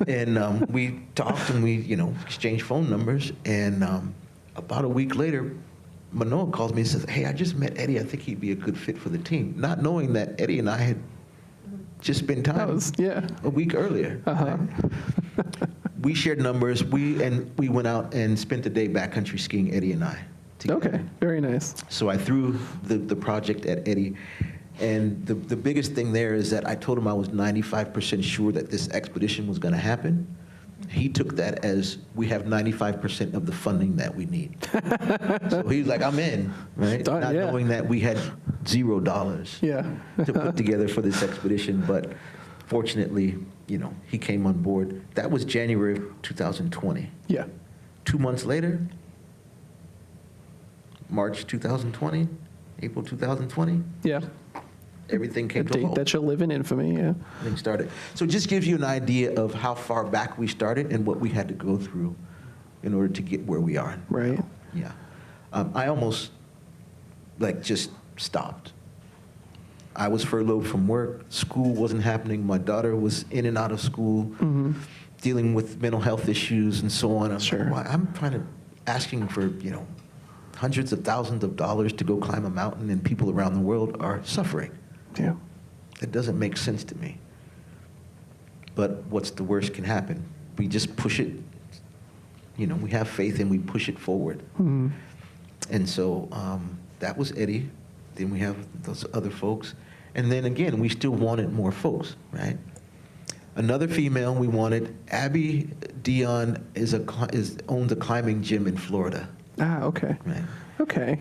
C: And we talked and we, exchanged phone numbers. And about a week later, Manoa calls me and says, hey, I just met Eddie. I think he'd be a good fit for the team. Not knowing that Eddie and I had just spent time a week earlier.
A: Uh-huh.
C: We shared numbers. We went out and spent a day backcountry skiing, Eddie and I, together.
A: Okay, very nice.
C: So I threw the project at Eddie. And the biggest thing there is that I told him I was 95% sure that this expedition was going to happen. He took that as we have 95% of the funding that we need. So he was like, I'm in, right?
A: Done,
C: Not
A: yeah.
C: knowing that we had $0
A: Yeah.
C: to put together for this expedition. But fortunately, he came on board. That was January of 2020.
A: Yeah.
C: 2 months later, March 2020, April 2020,
A: Yeah.
C: everything came
A: A
C: to a
A: date
C: halt.
A: that shall live in infamy, yeah.
C: Everything started. So it just gives you an idea of how far back we started and what we had to go through in order to get where we are.
A: Right.
C: Yeah. I almost just stopped. I was furloughed from work. School wasn't happening. My daughter was in and out of school, dealing with mental health issues and so on.
A: Sure.
C: I'm asking for, hundreds of thousands of dollars to go climb a mountain, and people around the world are suffering.
A: Yeah.
C: It doesn't make sense to me. But what's the worst can happen? We just push it. We have faith and we push it forward.
A: Mm-hmm.
C: And so that was Eddie. Then we have those other folks. And then again, we still wanted more folks, right? Another female we wanted, Abby Dion, owns a climbing gym in Florida.
A: Ah, okay.
C: Right.
A: Okay.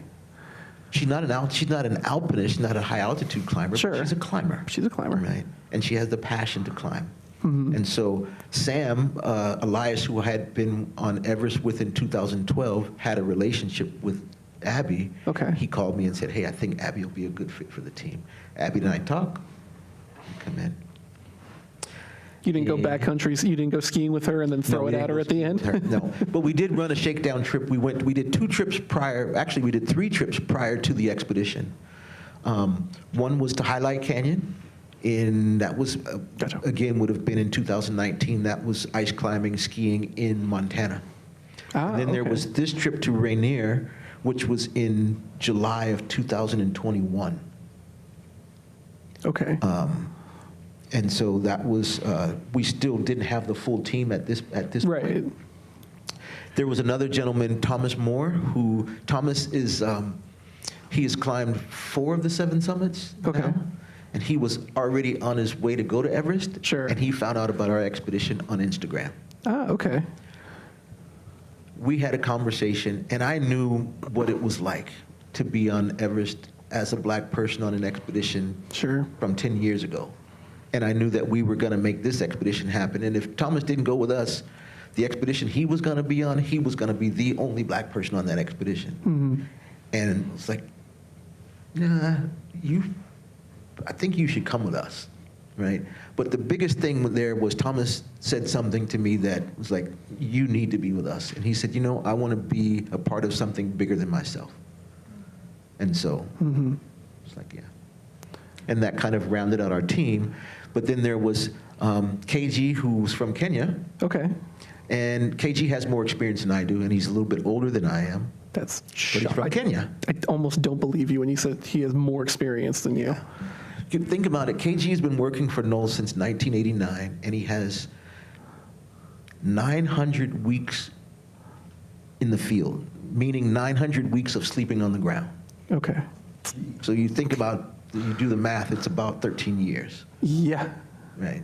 C: She's not an alpinist, she's not a high altitude climber,
A: Sure.
C: but she's a climber.
A: She's a climber.
C: Right. And she has the passion to climb.
A: Mm-hmm.
C: And so Sam Elias, who I had been on Everest with in 2012, had a relationship with Abby.
A: Okay.
C: He called me and said, hey, I think Abby will be a good fit for the team. Abby and I talk. Come in.
A: You didn't go backcountry, you didn't go skiing with her and then throw
C: No,
A: it
C: we
A: at her
C: didn't
A: at the
C: go
A: end?
C: skiing with her, no, but we did run a shakedown trip. We did 2 trips prior. Actually, we did 3 trips prior to the expedition. One was to Highlight Canyon, and that was
A: Gotcha.
C: again would have been in 2019. That was ice climbing, skiing in Montana.
A: Ah,
C: And then there
A: okay.
C: was this trip to Rainier, which was in July of 2021.
A: Okay.
C: And so that was, we still didn't have the full team at this
A: Right.
C: point. There was another gentleman, Thomas Moore, Thomas is, he has climbed 4 of the 7 summits
A: Okay.
C: now, and he was already on his way to go to Everest.
A: Sure.
C: And he found out about our expedition on Instagram.
A: Ah, okay.
C: We had a conversation, and I knew what it was like to be on Everest as a black person on an expedition
A: Sure.
C: from 10 years ago. And I knew that we were going to make this expedition happen. And if Thomas didn't go with us, the expedition he was going to be on, he was going to be the only black person on that expedition. And it's like, nah, I think you should come with us, right? But the biggest thing there was Thomas said something to me that was like, you need to be with us. And he said, I want to be a part of something bigger than myself. And so it's like, yeah. And that kind of rounded out our team. But then there was KG, who's from Kenya.
A: Okay.
C: And KG has more experience than I do, and he's a little bit older than I am.
A: That's
C: But he's from Kenya.
A: I almost don't believe you when you said he has more experience than you.
C: You think about it, KG has been working for Knoll since 1989, and he has 900 weeks in the field, meaning 900 weeks of sleeping on the ground.
A: Okay.
C: So you think about, you do the math, it's about 13 years,
A: Yeah.
C: right?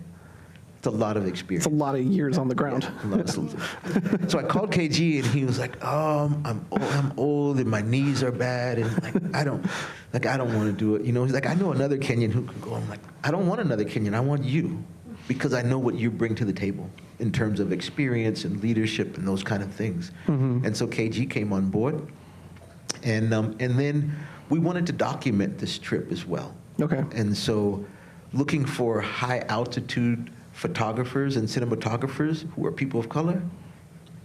C: It's a lot of experience.
A: It's a lot of years on the ground.
C: A lot of sleep. So I called KG, and he was like, I'm old, and my knees are bad, and I don't want to do it. He's like, I know another Kenyan who can go. I'm like, I don't want another Kenyan. I want you, because I know what you bring to the table in terms of experience and leadership and those kind of things. And so KG came on board, and then we wanted to document this trip as well.
A: Okay.
C: And so looking for high altitude photographers and cinematographers who are people of color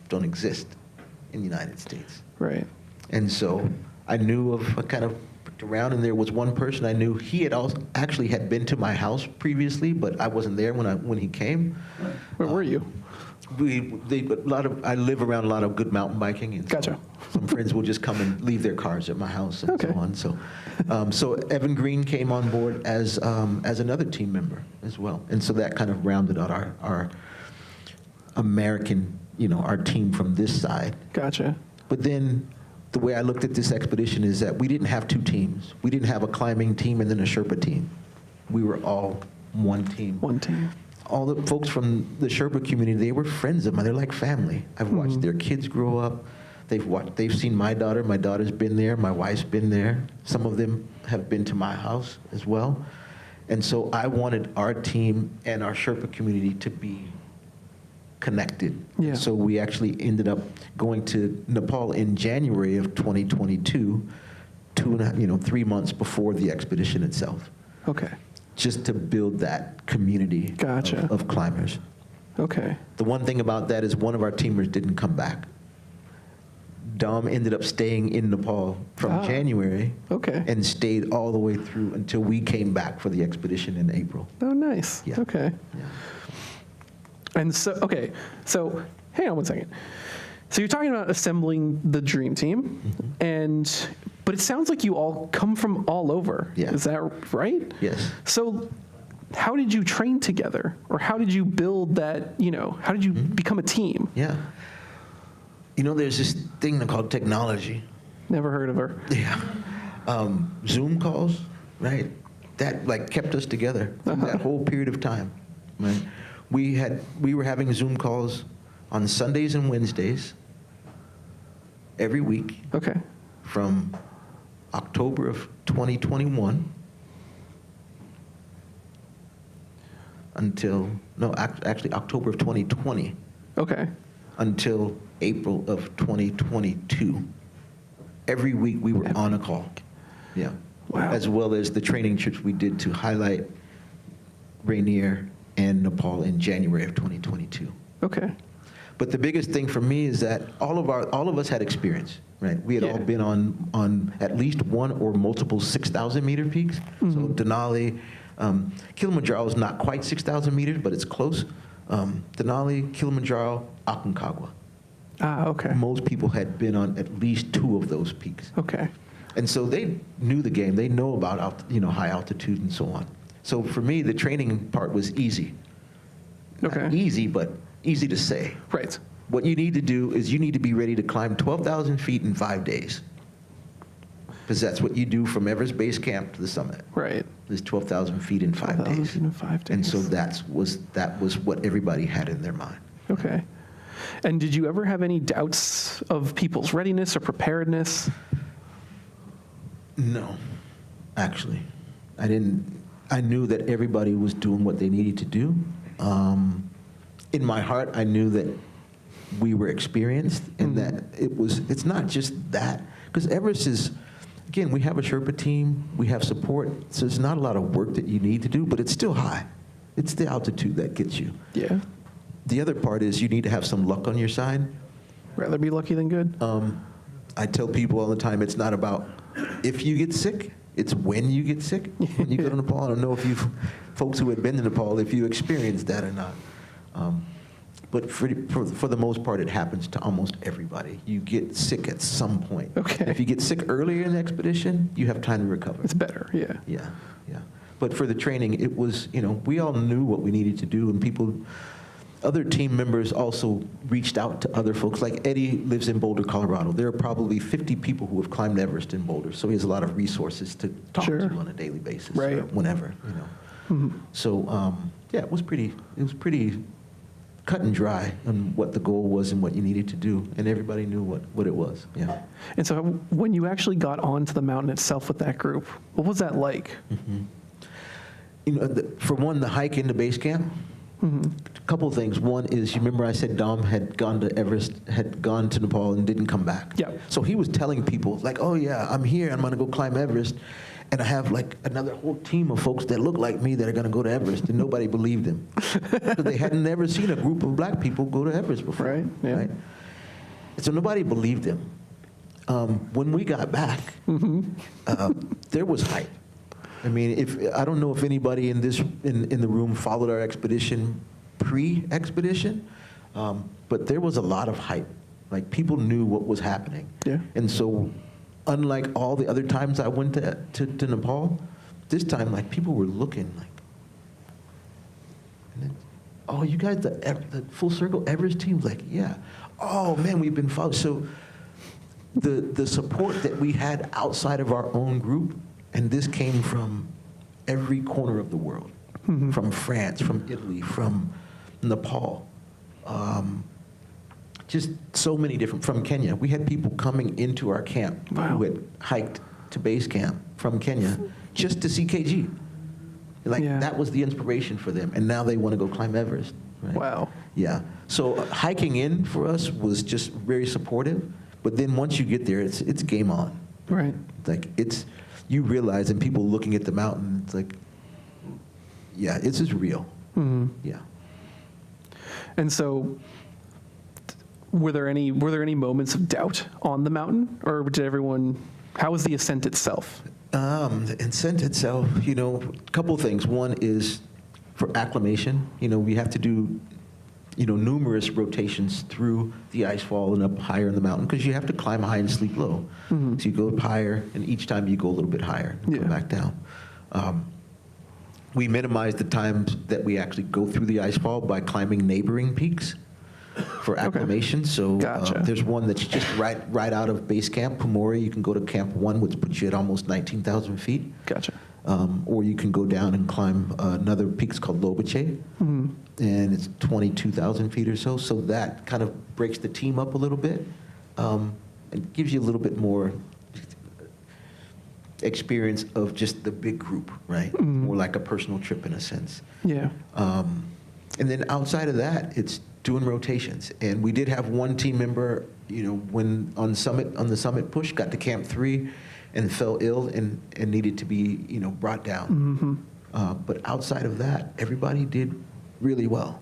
C: don't exist in the United States.
A: Right.
C: And so I kind of looked around, and there was one person I knew. He had actually had been to my house previously, but I wasn't there when he came.
A: Where were you?
C: I live around a lot of good mountain biking, and
A: Gotcha.
C: some friends will just come and leave their cars at my house and
A: Okay.
C: so on. So Evan Green came on board as another team member as well, and so that kind of rounded out our American, our team from this side.
A: Gotcha.
C: But then the way I looked at this expedition is that we didn't have two teams. We didn't have a climbing team and then a Sherpa team. We were all one team.
A: One team.
C: All the folks from the Sherpa community, they were friends of mine. They're like family. I've watched their kids grow up. They've seen my daughter. My daughter's been there. My wife's been there. Some of them have been to my house as well. And so I wanted our team and our Sherpa community to be connected.
A: Yeah.
C: So we actually ended up going to Nepal in January of 2022, 3 months before the expedition itself,
A: Okay.
C: just to build that community
A: Gotcha.
C: of climbers.
A: Okay.
C: The one thing about that is one of our teamers didn't come back. Dom ended up staying in Nepal from January
A: Okay.
C: and stayed all the way through until we came back for the expedition in April.
A: Oh, nice.
C: Yeah.
A: Okay.
C: Yeah.
A: And so hang on one second. So you're talking about assembling the dream team, but it sounds like you all come from all over.
C: Yeah.
A: Is that right?
C: Yes.
A: So how did you train together, or how did you build that? How did you become a team?
C: Yeah. There's this thing called technology.
A: Never heard of her.
C: Yeah. Zoom calls, right? That kept us together through that whole period of time, right? We were having Zoom calls on Sundays and Wednesdays every week
A: Okay.
C: from October of 2021 actually October of 2020
A: Okay.
C: until April of 2022. Every week we were on a call. Yeah.
A: Wow.
C: As well as the training trips we did to highlight Rainier and Nepal in January of 2022.
A: Okay.
C: But the biggest thing for me is that all of us had experience, right? We had all been on at least one or multiple 6,000 meter peaks. So Denali, Kilimanjaro is not quite 6,000 meters, but it's close. Denali, Kilimanjaro, Aconcagua.
A: Okay.
C: Most people had been on at least two of those peaks.
A: Okay.
C: And so they knew the game. They know about high altitude and so on. So for me, the training part was easy.
A: Okay.
C: Not easy, but easy to say.
A: Right.
C: What you need to do is you need to be ready to climb 12,000 feet in 5 days. Because that's what you do from Everest Base Camp to the summit.
A: Right.
C: Is 12,000 feet in 5 days.
A: In 5 days.
C: And so that was what everybody had in their mind.
A: Okay. And did you ever have any doubts of people's readiness or preparedness?
C: No, actually. I didn't. I knew that everybody was doing what they needed to do. In my heart, I knew that we were experienced and that it's not just that. Because Everest is, again, we have a Sherpa team, we have support, so there's not a lot of work that you need to do, but it's still high. It's the altitude that gets you.
A: Yeah.
C: The other part is you need to have some luck on your side.
A: Rather be lucky than good.
C: I tell people all the time, it's not about if you get sick, it's when you get sick. When you go to Nepal, I don't know if you folks who had been to Nepal, if you experienced that or not. But for the most part, it happens to almost everybody. You get sick at some point.
A: Okay.
C: If you get sick earlier in the expedition, you have time to recover.
A: It's better, yeah.
C: Yeah, yeah. But for the training, it was, we all knew what we needed to do, and other team members also reached out to other folks. Like Eddie lives in Boulder, Colorado. There are probably 50 people who have climbed Everest in Boulder, so he has a lot of resources to talk to on a daily basis,
A: right.
C: or whenever, So, yeah, it was pretty cut and dry on what the goal was and what you needed to do, and everybody knew what it was, yeah.
A: And so when you actually got onto the mountain itself with that group, what was that like?
C: For one, the hike into base camp, a couple of things. One is, you remember I said Dom had gone to Everest, had gone to Nepal and didn't come back?
A: Yeah.
C: So he was telling people, like, oh yeah, I'm here, I'm gonna go climb Everest, and I have like another whole team of folks that look like me that are gonna go to Everest, and nobody believed him. Because they hadn't never seen a group of black people go to Everest before.
A: Right, yeah.
C: Right? So nobody believed him. When we got back, there was hype. I mean, I don't know if anybody in the room followed our expedition pre-expedition, but there was a lot of hype. Like, people knew what was happening.
A: Yeah.
C: And so, unlike all the other times I went to Nepal, this time, like, people were looking like, and then, oh, you guys, the Full Circle Everest team? Like, yeah. Oh man, we've been followed. So the support that we had outside of our own group, and this came from every corner of the world, from France, from Italy, from Nepal, just so many different, from Kenya. We had people coming into our camp who had hiked to base camp from Kenya just to see KG. Like, that was the inspiration for them, and now they want to go climb Everest. Right?
A: Wow.
C: Yeah. So hiking in for us was just very supportive, but then once you get there, it's game on.
A: Right.
C: Like, you realize, and people looking at the mountain, it's like, yeah, this is real. Yeah.
A: And so, were there any moments of doubt on the mountain, or did everyone? How was the ascent itself?
C: The ascent itself, a couple of things. One is for acclimation. We have to do, numerous rotations through the ice fall and up higher in the mountain, because you have to climb high and sleep low. So you go up higher, and each time you go a little bit higher and come back down. We minimize the times that we actually go through the ice fall by climbing neighboring peaks for acclimation. Okay. So
A: Gotcha.
C: There's one that's just right out of base camp, Pumori. You can go to Camp 1, which puts you at almost 19,000 feet.
A: Gotcha.
C: Or you can go down and climb another peak called Lobache, and it's 22,000 feet or so. So that kind of breaks the team up a little bit, and gives you a little bit more experience of just the big group, right? More like a personal trip in a sense.
A: Yeah.
C: And then outside of that, it's doing rotations. And we did have one team member, when on the summit push, got to Camp 3 and fell ill and needed to be, brought down. But outside of that, everybody did really well.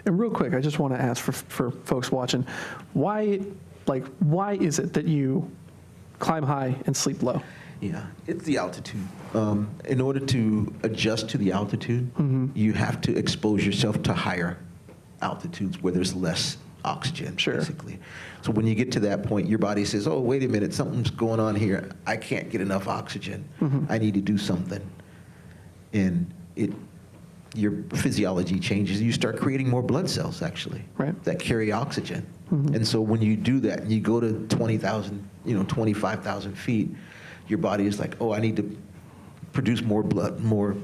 A: And real quick, I just want to ask for folks watching, why is it that you climb high and sleep low?
C: Yeah, it's the altitude. In order to adjust to the altitude, you have to expose yourself to higher altitudes where there's less oxygen, basically. So when you get to that point, your body says, oh, wait a minute, something's going on here. I can't get enough oxygen. I need to do something. And your physiology changes. You start creating more blood cells, actually, that carry oxygen. And so when you do that, and you go to 20,000, 25,000 feet, your body is like, oh, I need to produce more blood, more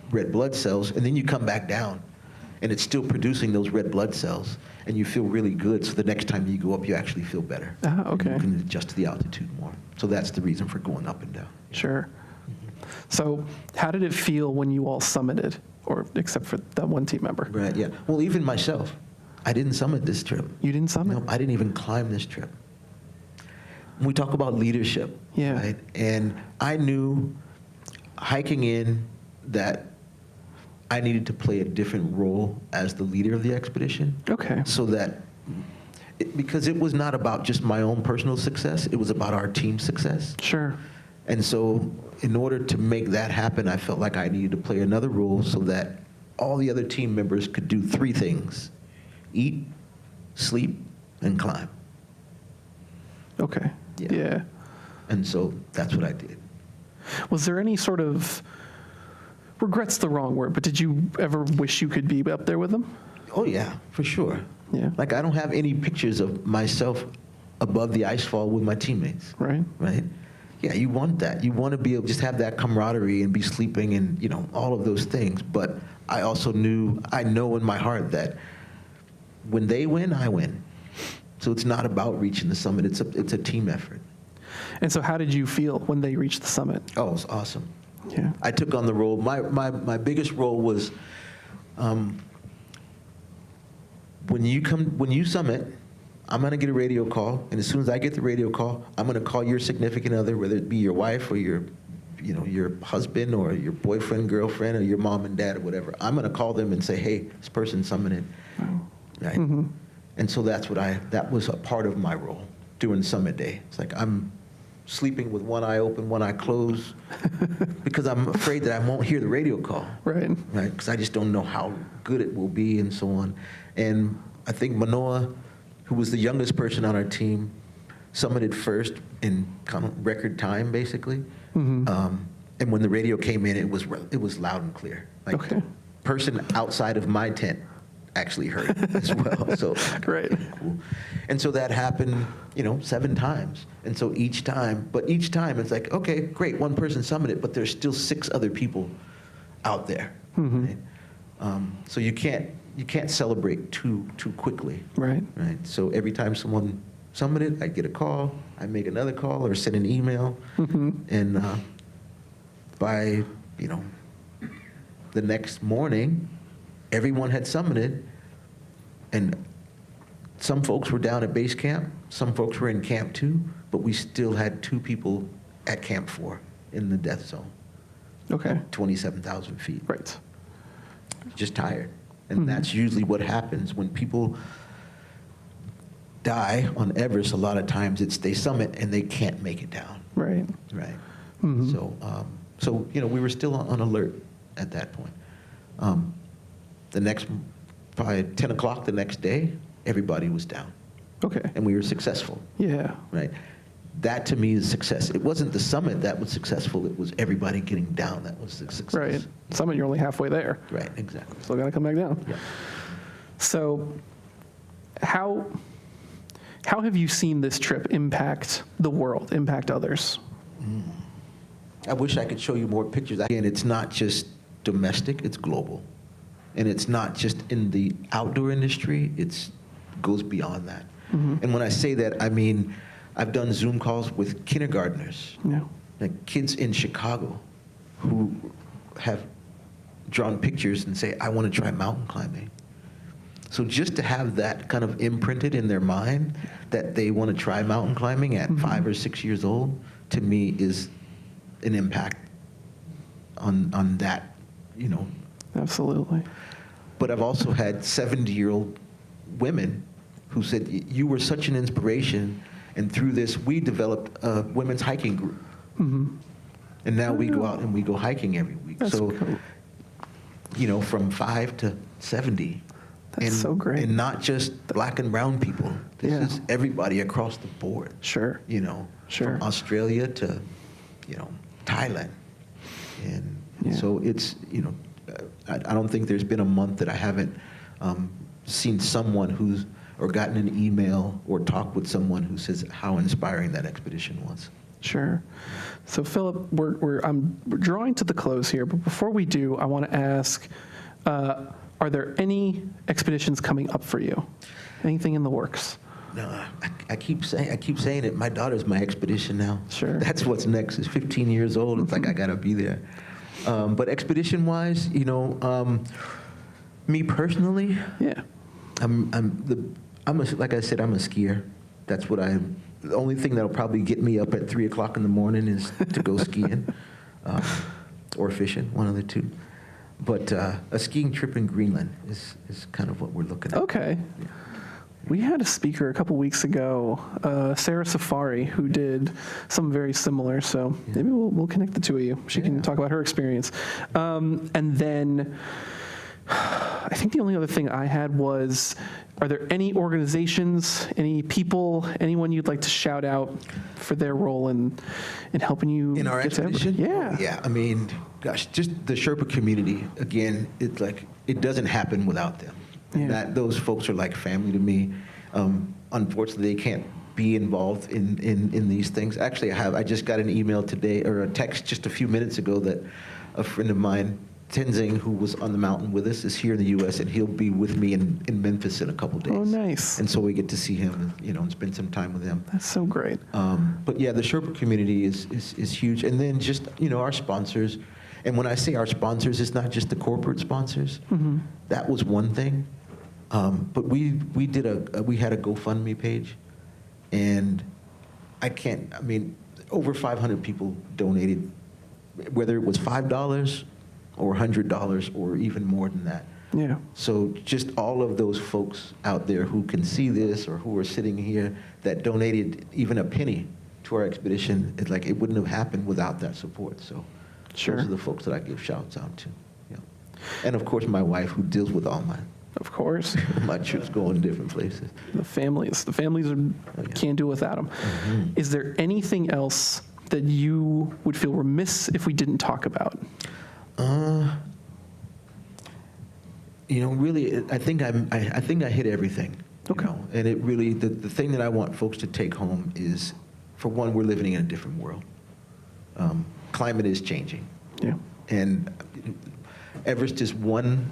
C: red blood cells, and then you come back down, and it's still producing those red blood cells, and you feel really good. So the next time you go up, you actually feel better.
A: Okay.
C: You can adjust to the altitude more. So that's the reason for going up and down.
A: Sure. So how did it feel when you all summited, or except for that one team member?
C: Right. Yeah. Well, even myself, I didn't summit this trip.
A: You didn't summit?
C: No, I didn't even climb this trip. We talk about leadership,
A: Yeah.
C: right? And I knew hiking in that I needed to play a different role as the leader of the expedition.
A: Okay.
C: So that, because it was not about just my own personal success, it was about our team's success.
A: Sure.
C: And so in order to make that happen, I felt like I needed to play another role so that all the other team members could do three things: eat, sleep, and climb.
A: Okay.
C: Yeah.
A: Yeah.
C: And so that's what I did.
A: Was there any sort of, regret's the wrong word, but did you ever wish you could be up there with them?
C: Oh yeah, for sure.
A: Yeah.
C: Like I don't have any pictures of myself above the icefall with my teammates.
A: Right.
C: Right? Yeah, you want that. You want to be able to just have that camaraderie and be sleeping and, all of those things. But I also I know in my heart that when they win, I win. So it's not about reaching the summit. It's a team effort.
A: And so how did you feel when they reached the summit?
C: Oh, it was awesome.
A: Yeah.
C: I took on the role. My biggest role was when you summit, I'm gonna get a radio call, and as soon as I get the radio call, I'm gonna call your significant other, whether it be your wife or your husband or your boyfriend, girlfriend, or your mom and dad or whatever. I'm gonna call them and say, hey, this person summited, right?
A: Mm-hmm.
C: And so that was a part of my role during summit day. It's like I'm sleeping with one eye open, one eye closed, because I'm afraid that I won't hear the radio call.
A: Right.
C: Right, because I just don't know how good it will be and so on. And I think Manoa, who was the youngest person on our team, summited first in kind of record time, basically.
A: Mm-hmm.
C: And when the radio came in, it was loud and clear. Like
A: Okay.
C: the person outside of my tent actually heard it as well. So
A: Right.
C: cool. And so that happened, 7 times. And so each time it's like, okay, great, one person summited, but there's still 6 other people out there.
A: Mm-hmm.
C: Right? So you can't celebrate too quickly.
A: Right.
C: Right. So every time someone summited, I'd get a call, I'd make another call or send an email,
A: Mm-hmm.
C: and by the next morning, everyone had summited, and some folks were down at base camp, some folks were in camp 2, but we still had 2 people at camp 4 in the death zone,
A: Okay.
C: 27,000 feet.
A: Right.
C: Just tired. And that's usually what happens when people die on Everest. A lot of times they summit and they can't make it down.
A: Right.
C: Right.
A: Mhm.
C: So we were still on alert at that point. The next, probably 10 o'clock the next day, everybody was down,
A: Okay.
C: and we were successful.
A: Yeah.
C: Right. That to me is success. It wasn't the summit that was successful. It was everybody getting down that was the success.
A: Right. Summit, you're only halfway there.
C: Right. Exactly.
A: Still got to come back down.
C: Yeah.
A: So how have you seen this trip impact the world, impact others?
C: I wish I could show you more pictures. Again, it's not just domestic, it's global. And it's not just in the outdoor industry, it goes beyond that. And when I say that, I mean, I've done Zoom calls with kindergartners,
A: Yeah.
C: like kids in Chicago who have drawn pictures and say, I want to try mountain climbing. So just to have that kind of imprinted in their mind that they want to try mountain climbing at 5 or 6 years old, to me is an impact on that,
A: Absolutely.
C: But I've also had 70-year-old women who said, you were such an inspiration, and through this, we developed a women's hiking group.
A: Mm-hmm.
C: And now we go out and we go hiking every week.
A: That's
C: So,
A: cool.
C: from 5 to 70.
A: That's so great.
C: And not just black and brown people. This
A: Yeah.
C: is everybody across the board.
A: Sure. Sure.
C: From Australia to, Thailand. And
A: Yeah.
C: so it's, I don't think there's been a month that I haven't seen someone or gotten an email or talked with someone who says how inspiring that expedition was.
A: Sure. So Philip, I'm drawing to the close here, but before we do, I want to ask, are there any expeditions coming up for you? Anything in the works?
C: No, I keep saying it. My daughter's my expedition now.
A: Sure.
C: That's what's next. She's 15 years old. It's like I gotta be there. But expedition-wise, me personally,
A: Yeah.
C: Like I said, I'm a skier. That's what the only thing that'll probably get me up at 3 o'clock in the morning is to go skiing or fishing, one of the two. But a skiing trip in Greenland is kind of what we're looking at.
A: Okay.
C: Yeah.
A: We had a speaker a couple weeks ago, Sarah Safari, who did something very similar. So maybe we'll connect the two of you. She can talk about her experience. And then I think the only other thing I had was, are there any organizations, any people, anyone you'd like to shout out for their role in helping you
C: In our
A: get to Everest?
C: expedition?
A: Yeah.
C: Yeah, I mean, gosh, just the Sherpa community, again, it's like, it doesn't happen without them.
A: Yeah.
C: Those folks are like family to me. Unfortunately, they can't be involved in these things. Actually, I just got an email today, or a text just a few minutes ago, that a friend of mine, Tenzing, who was on the mountain with us, is here in the U.S., and he'll be with me in Memphis in a couple days.
A: Oh, nice.
C: And so we get to see him, and spend some time with him.
A: That's so great.
C: But yeah, the Sherpa community is huge. And then just, our sponsors. And when I say our sponsors, it's not just the corporate sponsors.
A: Mm-hmm.
C: That was one thing. But we had a GoFundMe page, and over 500 people donated, whether it was $5 or $100 or even more than that.
A: Yeah.
C: So just all of those folks out there who can see this or who are sitting here that donated even a penny to our expedition, it's like it wouldn't have happened without that support. So
A: Sure.
C: those are the folks that I give shouts out to. Yeah. And of course my wife, who deals with all
A: Of course.
C: my trips going different places.
A: The families can't do without them.
C: Mm-hmm.
A: Is there anything else that you would feel remiss if we didn't talk about?
C: Really, I think I hit everything.
A: Okay.
C: And it really, the thing that I want folks to take home is, for one, we're living in a different world. Climate is changing.
A: Yeah.
C: And Everest is one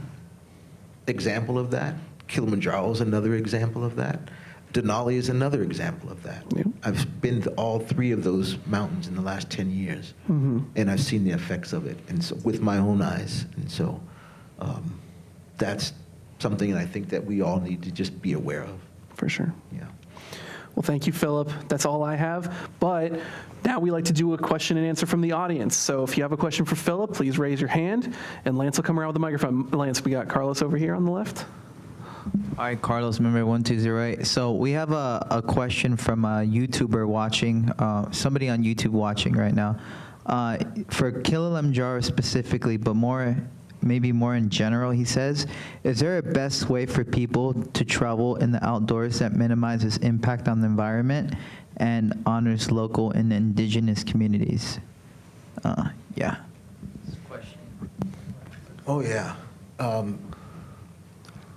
C: example of that. Kilimanjaro is another example of that. Denali is another example of that.
A: Yeah.
C: I've been to all three of those mountains in the last 10 years, and I've seen the effects of it, and so with my own eyes. And so that's something that I think that we all need to just be aware of.
A: For sure.
C: Yeah.
A: Well, thank you, Philip. That's all I have. But now we like to do a question and answer from the audience. So if you have a question for Philip, please raise your hand, and Lance will come around with the microphone. Lance, we got Carlos over here on the left.
F: All right, Carlos, member 1208. So we have a question from a YouTuber watching, somebody on YouTube watching right now. For Kilimanjaro specifically, but maybe more in general, he says, is there a best way for people to travel in the outdoors that minimizes impact on the environment and honors local and indigenous communities? Yeah.
C: Oh, yeah.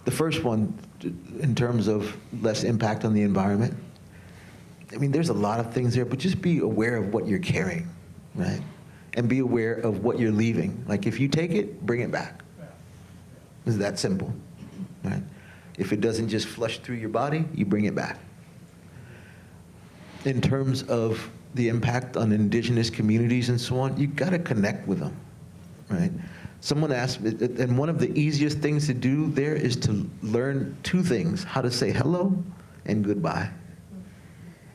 C: The first one, in terms of less impact on the environment, there's a lot of things there, but just be aware of what you're carrying, right? And be aware of what you're leaving. Like, if you take it, bring it back. It's that simple, right? If it doesn't just flush through your body, you bring it back. In terms of the impact on indigenous communities and so on, you've got to connect with them, right? Someone asked me, and one of the easiest things to do there is to learn two things: how to say hello and goodbye.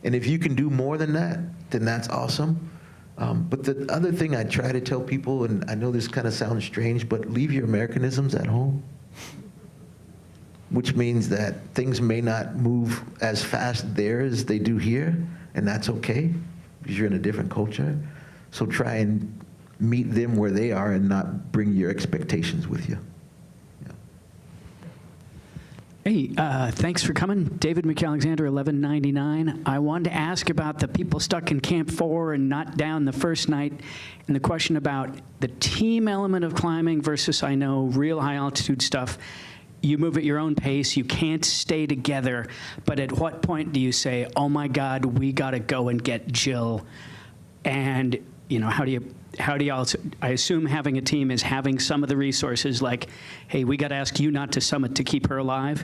C: And if you can do more than that, then that's awesome. But the other thing I try to tell people, and I know this kind of sounds strange, but leave your Americanisms at home. Which means that things may not move as fast there as they do here, and that's okay, because you're in a different culture. So try and meet them where they are and not bring your expectations with you.
G: Hey, thanks for coming. David McAlexander, 1199. I wanted to ask about the people stuck in Camp 4 and not down the first night, and the question about the team element of climbing versus, I know, real high altitude stuff. You move at your own pace. You can't stay together. But at what point do you say, oh, my God, we got to go and get Jill? And, how do you also, I assume having a team is having some of the resources, like, hey, we got to ask you not to summit to keep her alive.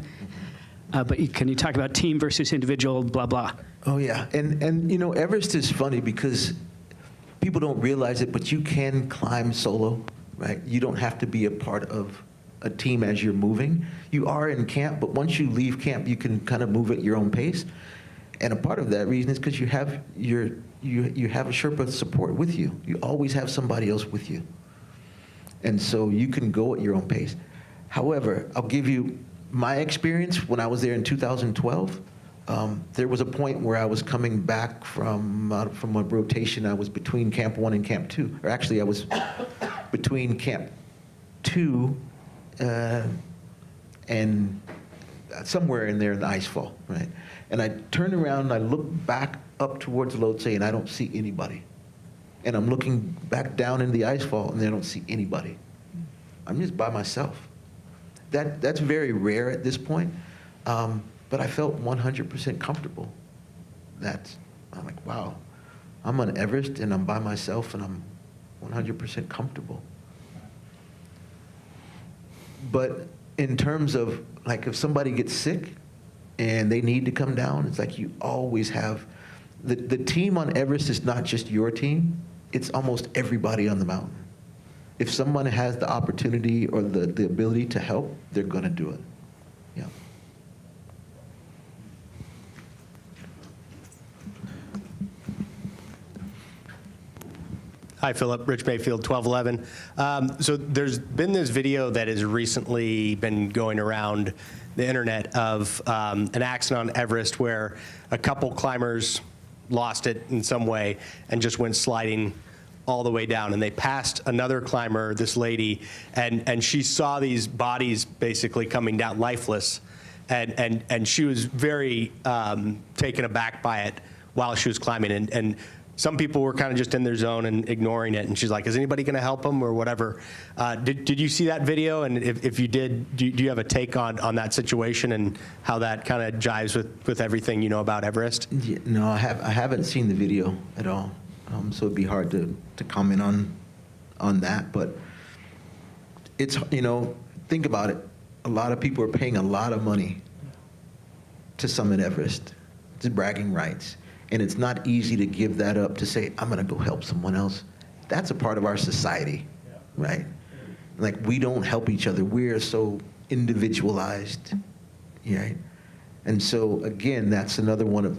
G: But can you talk about team versus individual, blah, blah?
C: Oh, yeah. And Everest is funny because people don't realize it, but you can climb solo, right? You don't have to be a part of a team as you're moving. You are in camp, but once you leave camp, you can kind of move at your own pace. And a part of that reason is because you have a Sherpa support with you. You always have somebody else with you. And so you can go at your own pace. However, I'll give you my experience when I was there in 2012. There was a point where I was coming back from a rotation. I was between Camp 1 and Camp 2. Or actually, I was between Camp 2 and somewhere in there in the icefall, right? And I turned around and I looked back up towards Lhotse and I don't see anybody. And I'm looking back down in the icefall and I don't see anybody. I'm just by myself. That's very rare at this point, but I felt 100% comfortable. I'm like, wow, I'm on Everest and I'm by myself and I'm 100% comfortable. But in terms of, like, if somebody gets sick and they need to come down, it's like you always have, the team on Everest is not just your team, it's almost everybody on the mountain. If someone has the opportunity or the ability to help, they're gonna do it, yeah.
H: Hi, Philip. Rich Mayfield, 1211. So there's been this video that has recently been going around the internet of an accident on Everest where a couple climbers lost it in some way and just went sliding all the way down. And they passed another climber, this lady, and she saw these bodies basically coming down lifeless. And she was very taken aback by it while she was climbing. And some people were kind of just in their zone and ignoring it. And she's like, is anybody going to help them or whatever? Did you see that video? And if you did, do you have a take on that situation and how that kind of jives with everything you know about Everest?
C: Yeah, no, I haven't seen the video at all. So it'd be hard to comment on that. But it's, think about it. A lot of people are paying a lot of money to summit Everest. It's bragging rights. And it's not easy to give that up to say, I'm gonna go help someone else. That's a part of our society, right? Like, we don't help each other. We're so individualized, right? And so again, that's another one of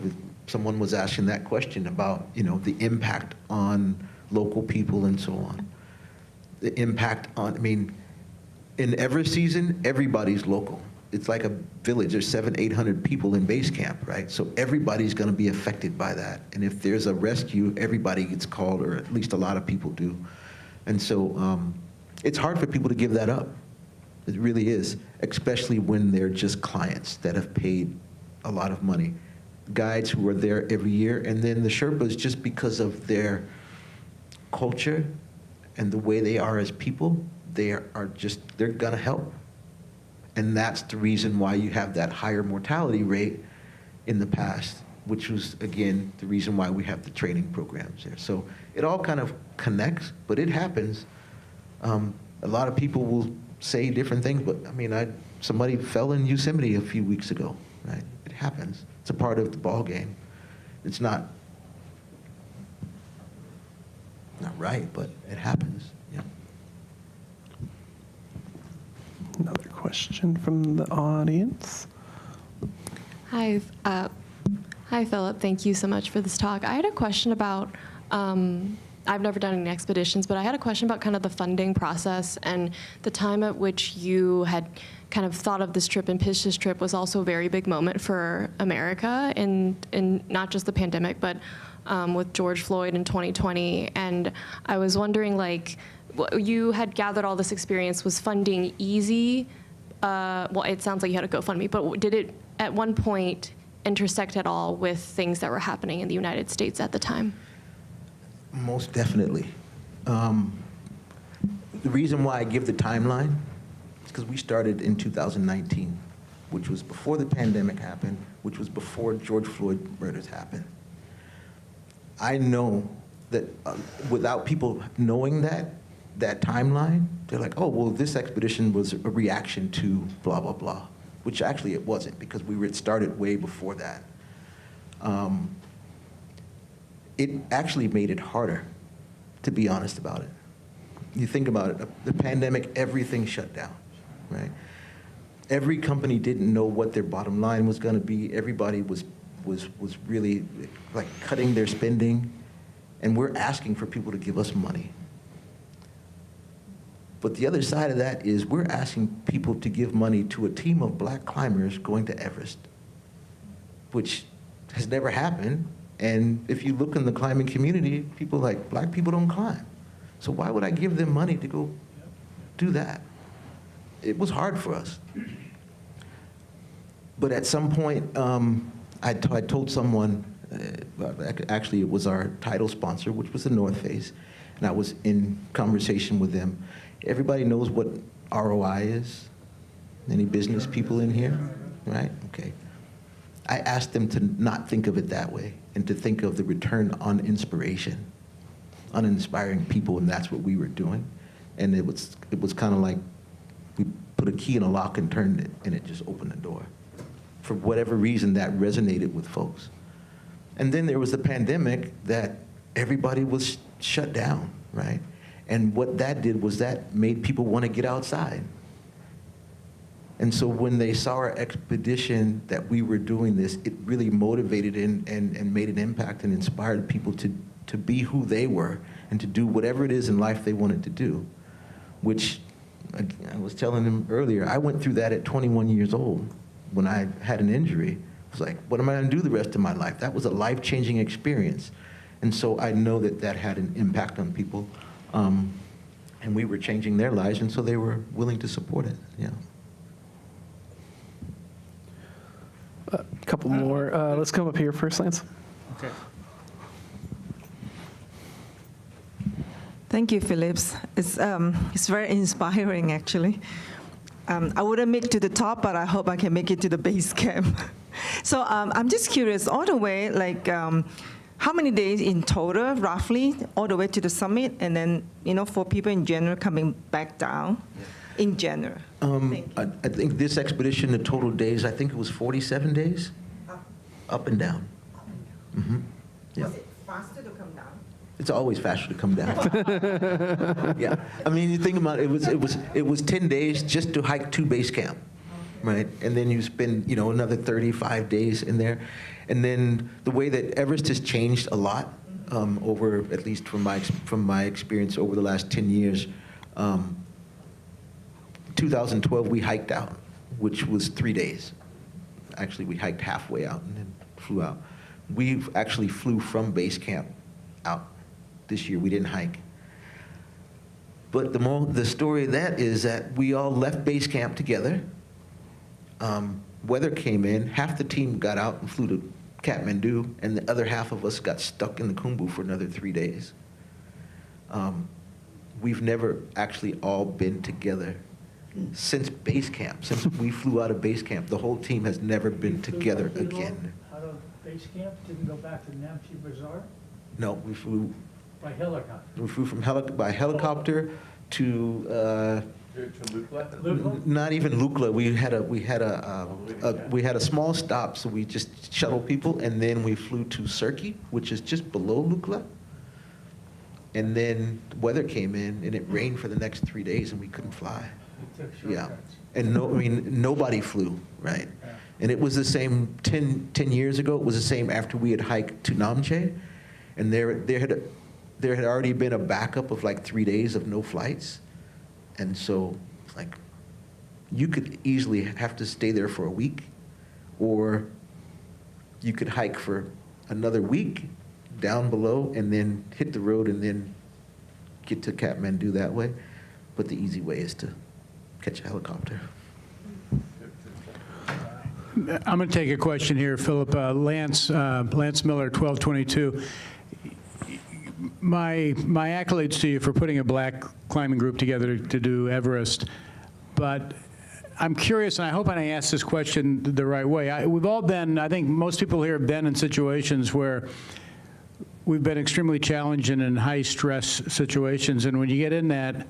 C: someone was asking that question about, the impact on local people and so on. The impact on, in Everest season, everybody's local. It's like a village. There's 700-800 people in base camp, right? So everybody's going to be affected by that. And if there's a rescue, everybody gets called, or at least a lot of people do. And so it's hard for people to give that up. It really is, especially when they're just clients that have paid a lot of money. Guides who are there every year, and then the Sherpas, just because of their culture and the way they are as people, they're going to help. And that's the reason why you have that higher mortality rate in the past, which was, again, the reason why we have the training programs there. So it all kind of connects, but it happens. A lot of people will say different things, but somebody fell in Yosemite a few weeks ago, right? It happens. It's a part of the ball game. It's not right, but it happens, yeah.
A: Another question from the audience.
I: Hi, Philip. Thank you so much for this talk. I had a question about, I've never done any expeditions, but I had a question about kind of the funding process, and the time at which you had kind of thought of this trip and pitched this trip was also a very big moment for America in not just the pandemic, but with George Floyd in 2020. And I was wondering, you had gathered all this experience. Was funding easy? Well, it sounds like you had a GoFundMe, but did it at one point intersect at all with things that were happening in the United States at the time?
C: Most definitely. The reason why I give the timeline is because we started in 2019, which was before the pandemic happened, which was before George Floyd murders happened. I know that without people knowing that timeline, they're like, oh, well, this expedition was a reaction to blah, blah, blah, which actually it wasn't, because we had started way before that. It actually made it harder, to be honest about it. You think about it, the pandemic, everything shut down, right? Every company didn't know what their bottom line was going to be. Everybody was really like cutting their spending, and we're asking for people to give us money. But the other side of that is we're asking people to give money to a team of black climbers going to Everest, which has never happened. And if you look in the climbing community, people are like, black people don't climb. So why would I give them money to go do that? It was hard for us. But at some point, I told someone, actually it was our title sponsor, which was the North Face, and I was in conversation with them. Everybody knows what ROI is? Any business people in here? Right? Okay. I asked them to not think of it that way and to think of the return on inspiration, on inspiring people, and that's what we were doing. And it was kind of like we put a key in a lock and turned it, and it just opened the door. For whatever reason, that resonated with folks. And then there was the pandemic that everybody was shut down, right? And what that did was that made people want to get outside. And so when they saw our expedition that we were doing this, it really motivated and made an impact and inspired people to be who they were and to do whatever it is in life they wanted to do, which I was telling them earlier, I went through that at 21 years old when I had an injury. I was like, what am I going to do the rest of my life? That was a life-changing experience. And so I know that that had an impact on people. And we were changing their lives, and so they were willing to support it, yeah.
A: A couple more. Let's come up here first, Lance.
B: Okay.
J: Thank you, Phillips. It's very inspiring, actually. I wouldn't make it to the top, but I hope I can make it to the base camp. So I'm just curious, all the way, like, how many days in total, roughly, all the way to the summit, and then, for people in general coming back down, in general?
C: I think this expedition, the total days, I think it was 47 days, up and down. Mm-hmm. Yeah.
J: Was it faster to come down?
C: It's always faster to come down. Yeah, I mean, you think about it, it was 10 days just to hike to base camp, right? And then you spend, another 35 days in there. And then the way that Everest has changed a lot over, at least from my experience over the last 10 years. 2012, we hiked out, which was 3 days. Actually, we hiked halfway out and then flew out. We actually flew from base camp out this year. We didn't hike. But the story of that is that we all left base camp together. Weather came in, half the team got out and flew to Kathmandu, and the other half of us got stuck in the Khumbu for another 3 days. We've never actually all been together since base camp. Since we flew out of base camp, the whole team has never been together again.
B: Out of base camp, didn't go back to Namche Bazaar?
C: No, we flew.
B: By helicopter?
C: We flew from by helicopter to.
B: Lukla?
C: Not even Lukla. We had a small stop, so we just shuttled people, and then we flew to Cirque, which is just below Lukla. And then weather came in, and it rained for the next 3 days, and we couldn't fly.
B: You took
C: Yeah,
B: shortcuts.
C: and nobody flew, right?
B: Yeah.
C: And it was the same 10 years ago. It was the same after we had hiked to Namche, and there had already been a backup of like 3 days of no flights. And so, like, you could easily have to stay there for a week, or you could hike for another week down below and then hit the road and then get to Kathmandu that way. But the easy way is to catch a helicopter.
K: I'm going to take a question here, Philip. Lance Miller, 1222. My accolades to you for putting a black climbing group together to do Everest, but I'm curious, and I hope I ask this question the right way. We've all been, I think most people here have been in situations where we've been extremely challenging in high-stress situations, and when you get in that,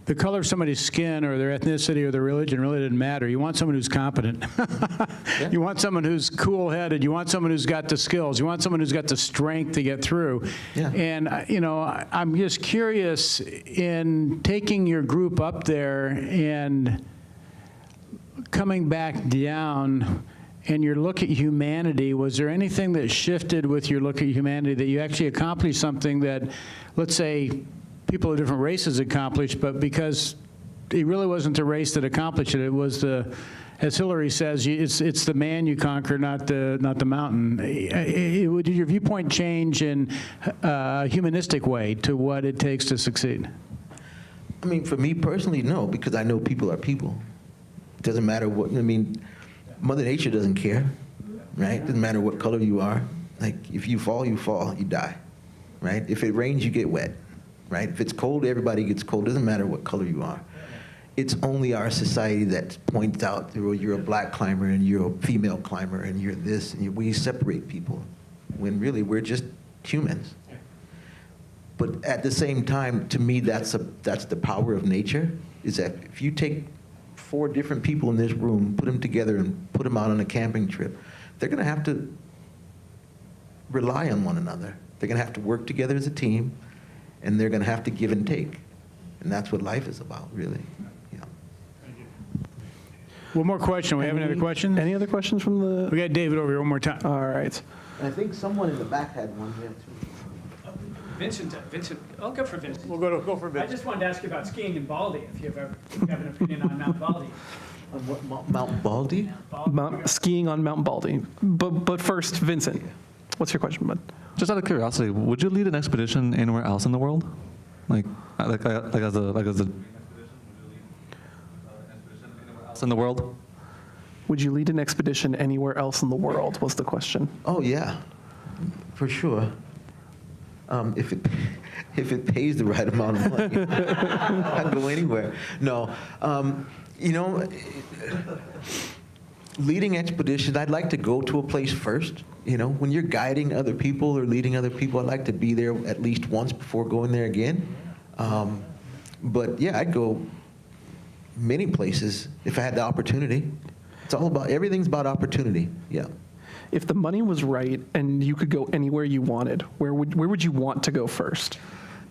K: the color of somebody's skin or their ethnicity or their religion really doesn't matter. You want someone who's competent.
C: Yeah.
K: You want someone who's cool-headed. You want someone who's got the skills. You want someone who's got the strength to get through.
C: Yeah.
K: And, I'm just curious, in taking your group up there and coming back down and your look at humanity, was there anything that shifted with your look at humanity that you actually accomplished something that, let's say, people of different races accomplished, but because it really wasn't the race that accomplished it, it was the, as Hillary says, it's the man you conquer, not the mountain. Did your viewpoint change in a humanistic way to what it takes to succeed?
C: I mean, for me personally, no, because I know people are people. It doesn't matter what, I mean, Mother Nature doesn't care, right? It doesn't matter what color you are. Like, if you fall, you die, right? If it rains, you get wet, right? If it's cold, everybody gets cold. It doesn't matter what color you are. It's only our society that points out, you're a black climber and you're a female climber and you're this, and we separate people, when really we're just humans. But at the same time, to me, that's the power of nature, is that if you take 4 different people in this room, put them together and put them out on a camping trip, they're gonna have to rely on one another. They're gonna have to work together as a team, and they're gonna have to give and take. And that's what life is about, really. Yeah.
K: One more question. We have another question?
A: Any other questions from the?
K: We got David over here one more time.
A: All right.
C: And I think someone in the back had one there, too.
G: Vincent, I'll go for Vincent.
K: We'll go for
G: I
K: Vincent.
G: just wanted to ask you about skiing in Baldy, if you have an opinion on Mount Baldy.
C: On what, Mount Baldy?
A: Skiing on Mount Baldy. But first, Vincent, what's your question, bud?
L: Just out of curiosity, would you lead an expedition anywhere else in the world? Like as a in the world?
A: Would you lead an expedition anywhere else in the world, was the question.
C: Oh, yeah, for sure. If it pays the right amount of money, I'd go anywhere. No, you know, leading expeditions, I'd like to go to a place first. You know, when you're guiding other people or leading other people, I'd like to be there at least once before going there again. But yeah, I'd go many places if I had the opportunity. It's all about, everything's about opportunity, yeah.
A: If the money was right and you could go anywhere you wanted, where would you want to go first?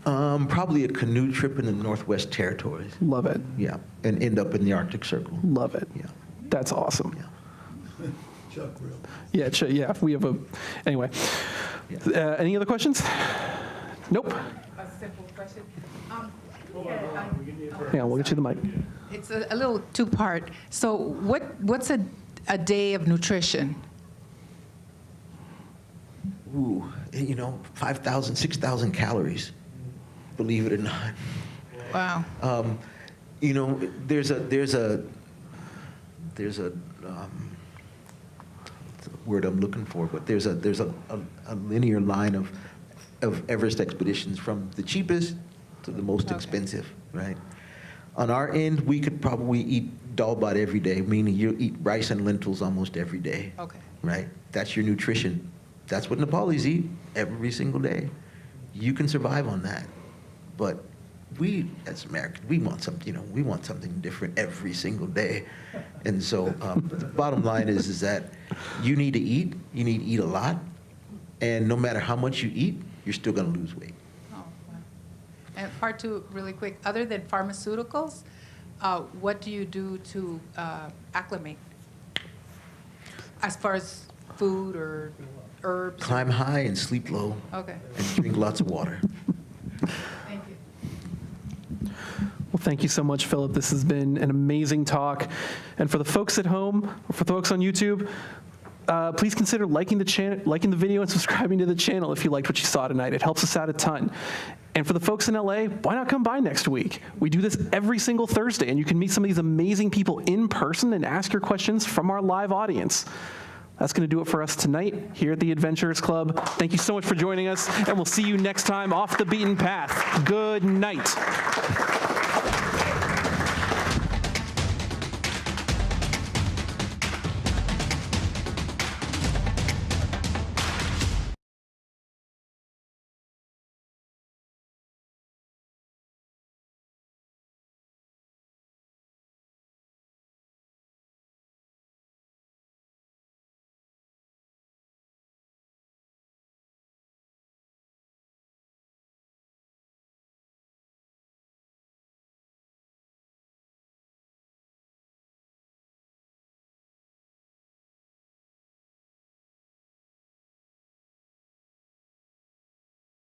C: Probably a canoe trip in the Northwest Territories.
A: Love it.
C: Yeah, and end up in the Arctic Circle.
A: Love it.
C: Yeah.
A: That's awesome.
C: Yeah.
A: Yeah, we have a, anyway. Any other questions? Nope.
M: A simple question.
A: Yeah, we'll get you the mic.
M: It's a little two-part. So what's a day of nutrition?
C: Ooh, you know, 5,000, 6,000 calories, believe it or not.
M: Wow.
C: You know, there's a word I'm looking for, but there's a linear line of Everest expeditions from the cheapest to the most expensive, right? On our end, we could probably eat dalbat every day, meaning you eat rice and lentils almost every day.
M: Okay.
C: Right? That's your nutrition. That's what Nepalis eat every single day. You can survive on that. But we, as Americans, we want something different every single day. And so the bottom line is that you need to eat a lot, and no matter how much you eat, you're still gonna lose weight.
M: Oh, wow. And part two, really quick, other than pharmaceuticals, what do you do to acclimate? As far as food or herbs?
C: Climb high and sleep low.
M: Okay.
C: And drink lots of water.
M: Thank you.
A: Well, thank you so much, Philip. This has been an amazing talk. And for the folks at home, or for the folks on YouTube, please consider liking the video and subscribing to the channel if you liked what you saw tonight. It helps us out a ton. And for the folks in LA, why not come by next week? We do this every single Thursday, and you can meet some of these amazing people in person and ask your questions from our live audience. That's going to do it for us tonight here at the Adventurers Club. Thank you so much for joining us, and we'll see you next time off the beaten path. Good night.